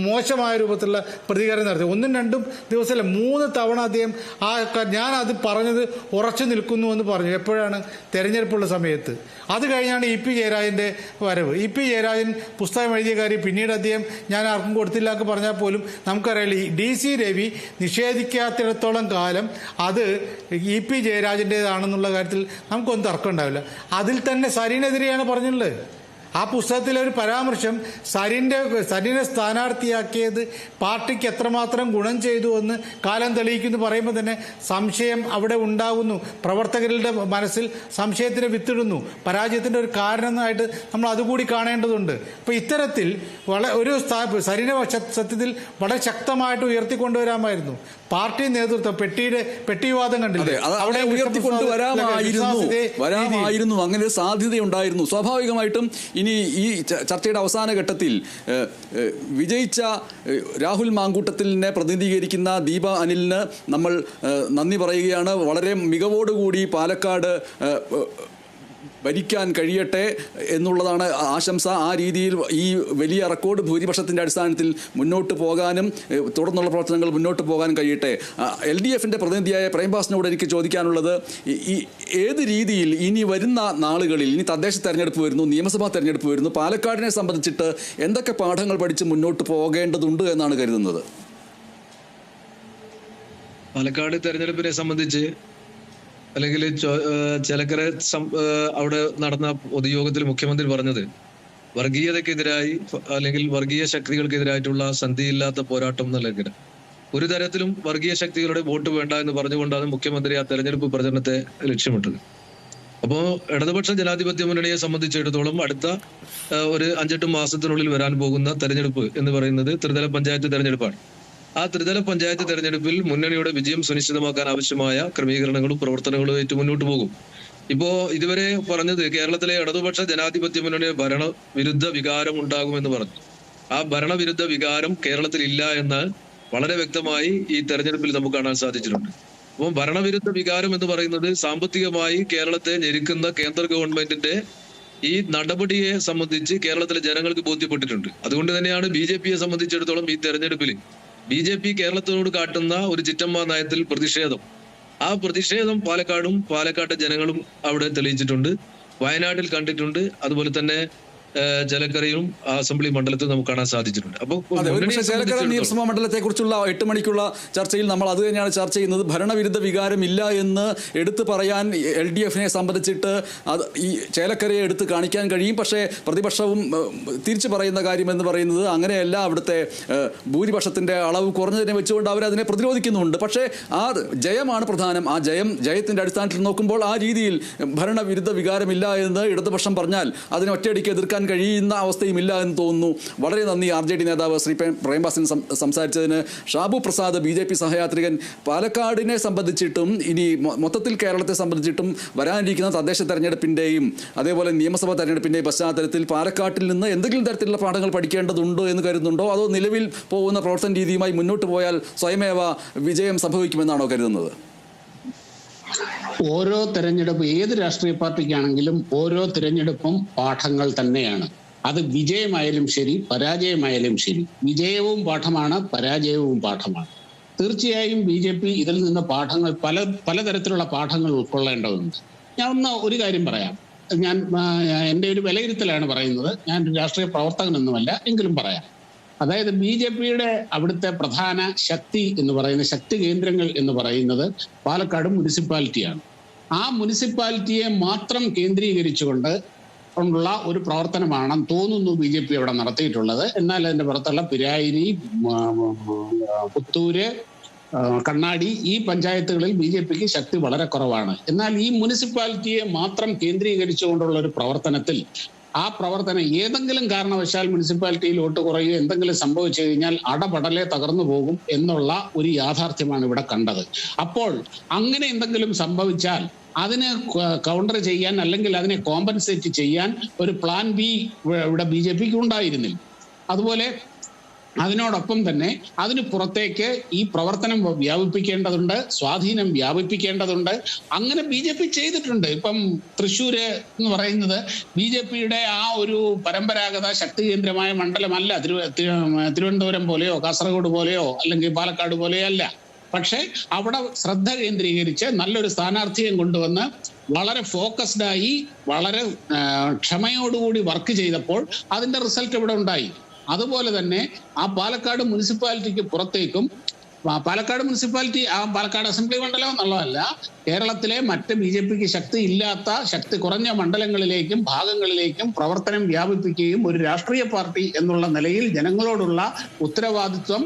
മോശമായ രൂപത്തിലുള്ള പ്രതികരണം നടത്തി. 1-2 ദിവസമല്ല 3 തവണ അദ്ദേഹം ഞാൻ അത് പറഞ്ഞത് ഉറച്ചു നിൽക്കുന്നു എന്ന് പറഞ്ഞു. എപ്പോഴാണ്? തെരഞ്ഞെടുപ്പുള്ള സമയത്ത്. അത് കഴിഞ്ഞാണ് EP ജയരാജൻ്റെ വരവ്. EP ജയരാജൻ പുസ്തകം എഴുതിയ കാര്യം പിന്നീട് അദ്ദേഹം ഞാൻ ആർക്കും കൊടുത്തില്ല എന്ന് പറഞ്ഞാൽ പോലും നമുക്കറിയില്ല. DC രവി നിഷേധിക്കാത്തിടത്തോളം കാലം അത് EP ജയരാജൻ്റേതാണെന്നുള്ള കാര്യത്തിൽ നമുക്കൊന്നും തർക്കം ഉണ്ടാവില്ല. അതിൽ തന്നെ സരിനെതിരെയാണ് പറഞ്ഞിട്ടുള്ളത്. ആ പുസ്തകത്തിലെ ഒരു പരാമർശം സരിനെ സ്ഥാനാർത്ഥിയാക്കിയത് പാർട്ടിക്ക് എത്രമാത്രം ഗുണം ചെയ്തു എന്ന് കാലം തെളിയിക്കുന്നു പറയുമ്പോൾ തന്നെ സംശയം അവിടെ ഉണ്ടാകുന്നു. പ്രവർത്തകരുടെ മനസ്സിൽ സംശയത്തിന് വിത്തിടുന്നു. പരാജയത്തിൻ്റെ ഒരു കാരണമായിട്ട് നമ്മൾ അതുകൂടി കാണേണ്ടതുണ്ട്. അപ്പോൾ ഇത്തരത്തിൽ സരിനെ സത്യത്തിൽ വളരെ ശക്തമായിട്ട് ഉയർത്തിക്കൊണ്ടുവരാമായിരുന്നു. പാർട്ടി നേതൃത്വം പെട്ടിവാദം കണ്ടില്ലേ, അവിടെ ഉയർത്തിക്കൊണ്ടുവരാമായിരുന്നു. അങ്ങനെ ഒരു സാധ്യതയുണ്ടായിരുന്നു. സ്വാഭാവികമായിട്ടും ഇനി ഈ ചർച്ചയുടെ അവസാന ഘട്ടത്തിൽ വിജയിച്ച രാഹുൽ മാങ്കൂട്ടത്തിലിനെ പ്രതിനിധീകരിക്കുന്ന ദീപ അനിലിന് നമ്മൾ നന്ദി പറയുകയാണ്. വളരെ മികവോടുകൂടി പാലക്കാട് ഭരിക്കാൻ കഴിയട്ടെ എന്നുള്ളതാണ് ആശംസ. ആ രീതിയിൽ ഈ വലിയ റെക്കോർഡ് ഭൂരിപക്ഷത്തിൻ്റെ അടിസ്ഥാനത്തിൽ മുന്നോട്ട് പോകാനും തുടർന്നുള്ള പ്രവർത്തനങ്ങൾ മുന്നോട്ട് പോകാനും കഴിയട്ടെ. LDFിൻ്റെ പ്രതിനിധിയായ പ്രേംബാസിനോട് എനിക്ക് ചോദിക്കാനുള്ളത്, ഈ ഏത് രീതിയിൽ ഇനി വരുന്ന നാളുകളിൽ, ഇനി തദ്ദേശ തെരഞ്ഞെടുപ്പ് വരുന്നു, നിയമസഭാ തെരഞ്ഞെടുപ്പ് വരുന്നു, പാലക്കാടിനെ സംബന്ധിച്ചിട്ട് എന്തൊക്കെ പാഠങ്ങൾ പഠിച്ച് മുന്നോട്ട് പോകേണ്ടതുണ്ട് എന്നാണ് കരുതുന്നത്? പാലക്കാട് തെരഞ്ഞെടുപ്പിനെ സംബന്ധിച്ച് അല്ലെങ്കിൽ ചേലക്കര അവിടെ നടന്ന പൊതുയോഗത്തിൽ മുഖ്യമന്ത്രി പറഞ്ഞത് വർഗീയതക്കെതിരായി അല്ലെങ്കിൽ വർഗീയ ശക്തികൾക്കെതിരായിട്ടുള്ള സന്ധിയില്ലാത്ത പോരാട്ടം എന്നുള്ള ഒരു തരത്തിലും വർഗീയ ശക്തികളുടെ വോട്ട് വേണ്ട എന്ന് പറഞ്ഞുകൊണ്ടാണ് മുഖ്യമന്ത്രി ആ തെരഞ്ഞെടുപ്പ് പ്രചരണത്തെ ലക്ഷ്യമിട്ടത്. അപ്പോ ഇടതുപക്ഷ ജനാധിപത്യ മുന്നണിയെ സംബന്ധിച്ചിടത്തോളം അടുത്ത ഒരു 5-8 മാസത്തിനുള്ളിൽ വരാൻ പോകുന്ന തെരഞ്ഞെടുപ്പ് എന്ന് പറയുന്നത് ത്രിതല പഞ്ചായത്ത് തെരഞ്ഞെടുപ്പാണ്. ആ ത്രിതല പഞ്ചായത്ത് തെരഞ്ഞെടുപ്പിൽ മുന്നണിയുടെ വിജയം സുനിശ്ചിതമാക്കാൻ ആവശ്യമായ ക്രമീകരണങ്ങളും പ്രവർത്തനങ്ങളും ഏറ്റു മുന്നോട്ട് പോകും. ഇപ്പോ ഇതുവരെ പറഞ്ഞത് കേരളത്തിലെ ഇടതുപക്ഷ ജനാധിപത്യ മുന്നണിയുടെ ഭരണവിരുദ്ധ വികാരം ഉണ്ടാകുമെന്ന് പറഞ്ഞു. ആ ഭരണവിരുദ്ധ വികാരം കേരളത്തിൽ ഇല്ല എന്ന് വളരെ വ്യക്തമായി ഈ തെരഞ്ഞെടുപ്പിൽ നമുക്ക് കാണാൻ സാധിച്ചിട്ടുണ്ട്. അപ്പോൾ ഭരണവിരുദ്ധ വികാരം എന്ന് പറയുന്നത് സാമ്പത്തികമായി കേരളത്തെ ഞെരുക്കുന്ന കേന്ദ്ര ഗവൺമെന്റിന്റെ ഈ നടപടിയെ സംബന്ധിച്ച് കേരളത്തിലെ ജനങ്ങൾക്ക് ബോധ്യപ്പെട്ടിട്ടുണ്ട്. അതുകൊണ്ട് തന്നെയാണ് BJPയെ സംബന്ധിച്ചിടത്തോളം ഈ തെരഞ്ഞെടുപ്പിൽ BJP കേരളത്തിനോട് കാട്ടുന്ന ഒരു ചിറ്റമ്മ നയത്തിൽ പ്രതിഷേധം, ആ പ്രതിഷേധം പാലക്കാട്ടെ ജനങ്ങളും അവിടെ തെളിയിച്ചിട്ടുണ്ട്, വയനാട്ടിൽ കണ്ടിട്ടുണ്ട്, അതുപോലെ തന്നെ ചേലക്കരയും അസംബ്ലി മണ്ഡലത്തിൽ നമുക്ക് കാണാൻ സാധിച്ചിട്ടുണ്ട്. അപ്പോൾ ചേലക്കര നിയമസഭാ മണ്ഡലത്തെ കുറിച്ചുള്ള 8 മണിക്കുള്ള ചർച്ചയിൽ നമ്മൾ അത് തന്നെയാണ് ചർച്ച ചെയ്യുന്നത്. ഭരണവിരുദ്ധ വികാരമില്ല എന്ന് എടുത്തു പറയാൻ LDFിനെ സംബന്ധിച്ചിട്ട് ഈ ചേലക്കരയെ എടുത്ത് കാണിക്കാൻ കഴിയും. പക്ഷേ പ്രതിപക്ഷവും തിരിച്ചു പറയുന്ന കാര്യം എന്ന് പറയുന്നത് അങ്ങനെയല്ല, അവിടുത്തെ ഭൂരിപക്ഷത്തിന്റെ അളവ് കുറഞ്ഞതിനെ വെച്ചുകൊണ്ട് അവരതിനെ പ്രതിരോധിക്കുന്നുണ്ട്. പക്ഷേ ആ ജയമാണ് പ്രധാനം. ആ ജയത്തിന്റെ അടിസ്ഥാനത്തിൽ നോക്കുമ്പോൾ ആ രീതിയിൽ ഭരണവിരുദ്ധ വികാരമില്ല എന്ന് ഇടതുപക്ഷം പറഞ്ഞാൽ അതിനെ ഒറ്റയടിക്ക് എതിർക്കാൻ കഴിയുന്ന അവസ്ഥയുമില്ല എന്ന് തോന്നുന്നു. വളരെ നന്ദി RJD നേതാവ് ശ്രീ പ്രേംബാസിൻ സംസാരിച്ചതിന്. ഷാബു പ്രസാദ് BJP സഹയാത്രികൻ, പാലക്കാടിനെ സംബന്ധിച്ചിട്ടും ഇനി മൊത്തത്തിൽ കേരളത്തെ സംബന്ധിച്ചിട്ടും വരാനിരിക്കുന്ന തദ്ദേശ തെരഞ്ഞെടുപ്പിൻ്റെയും അതേപോലെ നിയമസഭാ തെരഞ്ഞെടുപ്പിൻ്റെയും പശ്ചാത്തലത്തിൽ പാലക്കാട്ടിൽ നിന്ന് എന്തെങ്കിലും തരത്തിലുള്ള പാഠങ്ങൾ പഠിക്കേണ്ടതുണ്ടോ എന്ന് കരുതുന്നുണ്ടോ, അതോ നിലവിൽ പോകുന്ന പ്രവർത്തന രീതിയുമായി മുന്നോട്ട് പോയാൽ സ്വയമേവ വിജയം സംഭവിക്കുമെന്നാണോ കരുതുന്നത്? ഓരോ തെരഞ്ഞെടുപ്പ് ഏത് രാഷ്ട്രീയ പാർട്ടിക്കാണെങ്കിലും ഓരോ തിരഞ്ഞെടുപ്പും പാഠങ്ങൾ തന്നെയാണ്. അത് വിജയമായാലും ശരി പരാജയമായാലും ശരി, വിജയവും പാഠമാണ്, പരാജയവും പാഠമാണ്. തീർച്ചയായും BJP ഇതിൽ നിന്ന് പാഠങ്ങൾ പലതരത്തിലുള്ള പാഠങ്ങൾ ഉൾക്കൊള്ളേണ്ടതുണ്ട്. ഞാൻ ഒരു കാര്യം പറയാം. ഞാൻ എൻ്റെ ഒരു വിലയിരുത്തലാണ് പറയുന്നത്. ഞാൻ രാഷ്ട്രീയ പ്രവർത്തകനൊന്നുമല്ല, എങ്കിലും പറയാം. അതായത് BJPയുടെ അവിടുത്തെ പ്രധാന ശക്തി എന്ന് പറയുന്ന ശക്തി കേന്ദ്രങ്ങൾ എന്ന് പറയുന്നത് പാലക്കാട് മുനിസിപ്പാലിറ്റിയാണ്. ആ മുനിസിപ്പാലിറ്റിയെ മാത്രം കേന്ദ്രീകരിച്ചുകൊണ്ട് ഉള്ള ഒരു പ്രവർത്തനമാണെന്ന് തോന്നുന്നു BJP അവിടെ നടത്തിയിട്ടുള്ളത്. എന്നാൽ അതിന്റെ പുറത്തുള്ള പിരായിരി, പുത്തൂര്, കണ്ണാടി ഈ പഞ്ചായത്തുകളിൽ BJPക്ക് ശക്തി വളരെ കുറവാണ്. എന്നാൽ ഈ മുനിസിപ്പാലിറ്റിയെ മാത്രം കേന്ദ്രീകരിച്ചുകൊണ്ടുള്ള ഒരു പ്രവർത്തനത്തിൽ ആ പ്രവർത്തനം ഏതെങ്കിലും കാരണവശാൽ മുനിസിപ്പാലിറ്റിയിൽ വോട്ട് കുറയുകയോ എന്തെങ്കിലും സംഭവിച്ചു കഴിഞ്ഞാൽ അടപടലെ തകർന്നു പോകും എന്നുള്ള ഒരു യാഥാർത്ഥ്യമാണ് ഇവിടെ കണ്ടത്. അപ്പോൾ അങ്ങനെ എന്തെങ്കിലും സംഭവിച്ചാൽ അതിന് കൗണ്ടർ ചെയ്യാൻ അല്ലെങ്കിൽ അതിനെ കോമ്പൻസേറ്റ് ചെയ്യാൻ ഒരു പ്ലാൻ ബി ഇവിടെ BJPക്ക് ഉണ്ടായിരുന്നില്ല. അതുപോലെ അതിനോടൊപ്പം തന്നെ അതിന് പുറത്തേക്ക് ഈ പ്രവർത്തനം വ്യാപിപ്പിക്കേണ്ടതുണ്ട്, സ്വാധീനം വ്യാപിപ്പിക്കേണ്ടതുണ്ട്. അങ്ങനെ BJP ചെയ്തിട്ടുണ്ട്. ഇപ്പം തൃശ്ശൂര് എന്ന് പറയുന്നത് BJPയുടെ ആ ഒരു പരമ്പരാഗത ശക്തി കേന്ദ്രമായ മണ്ഡലമല്ല. തിരുവനന്തപുരം പോലെയോ കാസർഗോഡ് പോലെയോ അല്ലെങ്കിൽ പാലക്കാട് പോലെയോ അല്ല. പക്ഷെ അവിടെ ശ്രദ്ധ കേന്ദ്രീകരിച്ച് നല്ലൊരു സ്ഥാനാർത്ഥിയെ കൊണ്ടുവന്ന് വളരെ ഫോക്കസ്ഡായി വളരെ ക്ഷമയോടുകൂടി വർക്ക് ചെയ്തപ്പോൾ അതിന്റെ റിസൾട്ട് ഇവിടെ ഉണ്ടായി. അതുപോലെ തന്നെ ആ പാലക്കാട് മുനിസിപ്പാലിറ്റിക്ക് പുറത്തേക്കും പാലക്കാട് മുനിസിപ്പാലിറ്റി പാലക്കാട് അസംബ്ലി മണ്ഡലം എന്നുള്ളതല്ല, കേരളത്തിലെ മറ്റ് BJPക്ക് ശക്തി ഇല്ലാത്ത ശക്തി കുറഞ്ഞ മണ്ഡലങ്ങളിലേക്കും ഭാഗങ്ങളിലേക്കും പ്രവർത്തനം വ്യാപിപ്പിക്കുകയും ഒരു രാഷ്ട്രീയ പാർട്ടി എന്നുള്ള നിലയിൽ ജനങ്ങളോടുള്ള ഉത്തരവാദിത്വം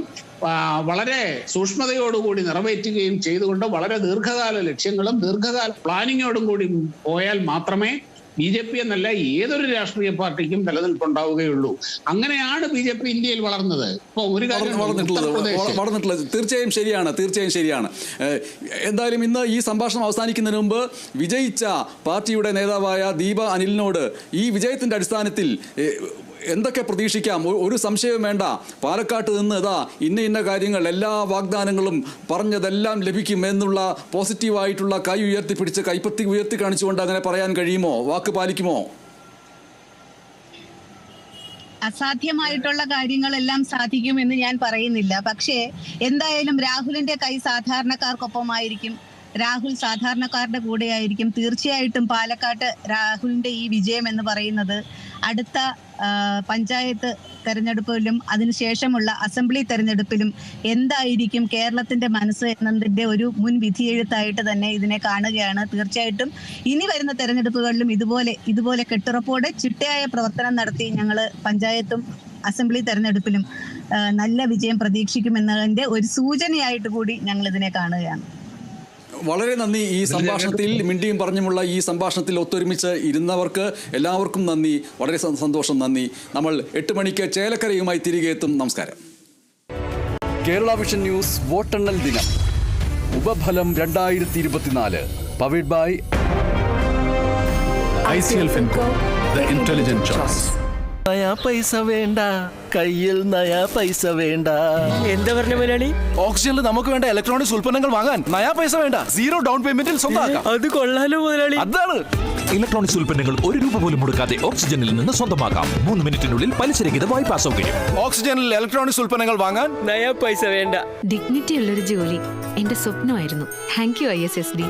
വളരെ സൂക്ഷ്മതയോടുകൂടി നിറവേറ്റുകയും ചെയ്തുകൊണ്ട് വളരെ ദീർഘകാല ലക്ഷ്യങ്ങളും ദീർഘകാല പ്ലാനിങ്ങോടും കൂടി പോയാൽ മാത്രമേ BJP എന്നല്ല ഏതൊരു രാഷ്ട്രീയ പാർട്ടിക്കും നിലനിൽപ്പുണ്ടാവുകയുള്ളൂ. അങ്ങനെയാണ് BJP ഇന്ത്യയിൽ വളർന്നത്. ഇപ്പോൾ ഒരു കാര്യം വളർന്നിട്ടുള്ളത് തീർച്ചയായും ശരിയാണ്. എന്തായാലും ഇന്ന് ഈ സംഭാഷണം അവസാനിക്കുന്നതിന് മുമ്പ് വിജയിച്ച പാർട്ടിയുടെ നേതാവായ ദീപ അനിലിനോട് ഈ വിജയത്തിന്റെ അടിസ്ഥാനത്തിൽ എന്തൊക്കെ പ്രതീക്ഷിക്കാം? ഒരു സംശയവും വേണ്ട, പാലക്കാട്ട് നിന്ന് ഇന്ന കാര്യങ്ങൾ എല്ലാ വാഗ്ദാനങ്ങളും പറഞ്ഞതെല്ലാം ലഭിക്കും എന്നുള്ള പോസിറ്റീവായിട്ടുള്ള കൈ ഉയർത്തിപ്പിടിച്ച് കൈപ്പത്തി ഉയർത്തി കാണിച്ചുകൊണ്ട് അങ്ങനെ പറയാൻ കഴിയുമോ? വാക്ക് പാലിക്കുമോ? അസാധ്യമായിട്ടുള്ള കാര്യങ്ങളെല്ലാം സാധിക്കുമെന്ന് ഞാൻ പറയുന്നില്ല. പക്ഷേ എന്തായാലും രാഹുലിന്റെ കൈ സാധാരണക്കാർക്കൊപ്പമായിരിക്കും. രാഹുൽ സാധാരണക്കാരുടെ കൂടെയായിരിക്കും. തീർച്ചയായിട്ടും പാലക്കാട്ട് രാഹുലിന്റെ ഈ വിജയം എന്ന് പറയുന്നത് അടുത്ത പഞ്ചായത്ത് തെരഞ്ഞെടുപ്പിലും അതിനുശേഷമുള്ള അസംബ്ലി തെരഞ്ഞെടുപ്പിലും എന്തായിരിക്കും കേരളത്തിന്റെ മനസ്സ് എന്നതിന്റെ ഒരു മുൻ വിധിയെഴുത്തായിട്ട് തന്നെ ഇതിനെ കാണുകയാണ്. തീർച്ചയായിട്ടും ഇനി വരുന്ന തെരഞ്ഞെടുപ്പുകളിലും ഇതുപോലെ കെട്ടുറപ്പോടെ ചിട്ടയായ പ്രവർത്തനം നടത്തി ഞങ്ങൾ പഞ്ചായത്തും അസംബ്ലി തെരഞ്ഞെടുപ്പിലും നല്ല വിജയം പ്രതീക്ഷിക്കുമെന്നതിന്റെ ഒരു സൂചനയായിട്ട് കൂടി ഞങ്ങൾ ഇതിനെ കാണുകയാണ്. വളരെ നന്ദി. ഈ സംഭാഷണത്തിൽ മിണ്ടിയും പറഞ്ഞുമുള്ള ഈ സംഭാഷണത്തിൽ ഒത്തൊരുമിച്ച് ഇരുന്നവർക്ക് എല്ലാവർക്കും നന്ദി. വളരെ സന്തോഷം. നന്ദി. നമ്മൾ 8 മണിക്ക് ചേലക്കരയുമായി തിരികെ എത്തും. നമസ്കാരം. കേരള വിഷൻ ന്യൂസ് വോട്ടെണ്ണൽ ദിനം ഉപഫലം 2024 powered by ICL Finco, the intelligent choice. നയാ പൈസ വേണ്ട, കയ്യിൽ നയാ പൈസ വേണ്ട. എന്താ പറഞ്ഞ മുതലാളി? ഓക്സിജനിൽ നമുക്ക് വേണ്ട ഇലക്ട്രോണിക്സ് ഉൽപ്പന്നങ്ങൾ വാങ്ങാൻ നയാ പൈസ വേണ്ട, 0 ഡൗൺ പേയ്മെന്റിൽ സ്വന്തമാക്കാം. അത് കൊള്ളാലോ മുതലാളി. അതാണ് ഇലക്ട്രോണിക്സ് ഉൽപ്പന്നങ്ങൾ 1 രൂപ പോലും മുടക്കാതെ ഓക്സിജനിൽ നിന്ന് സ്വന്തമാക്കാം. 3 മിനിറ്റിനുള്ളിൽ പലിശരഹിത വായ്പാ സൗകര്യം. ഓക്സിജനിൽ ഇലക്ട്രോണിക്സ് ഉൽപ്പന്നങ്ങൾ വാങ്ങാൻ നയാ പൈസ വേണ്ട. ഡിഗ്നിറ്റി ഉള്ളൊരു ജോലി എന്റെ സ്വപ്നമായിരുന്നു. Thank you ISSD.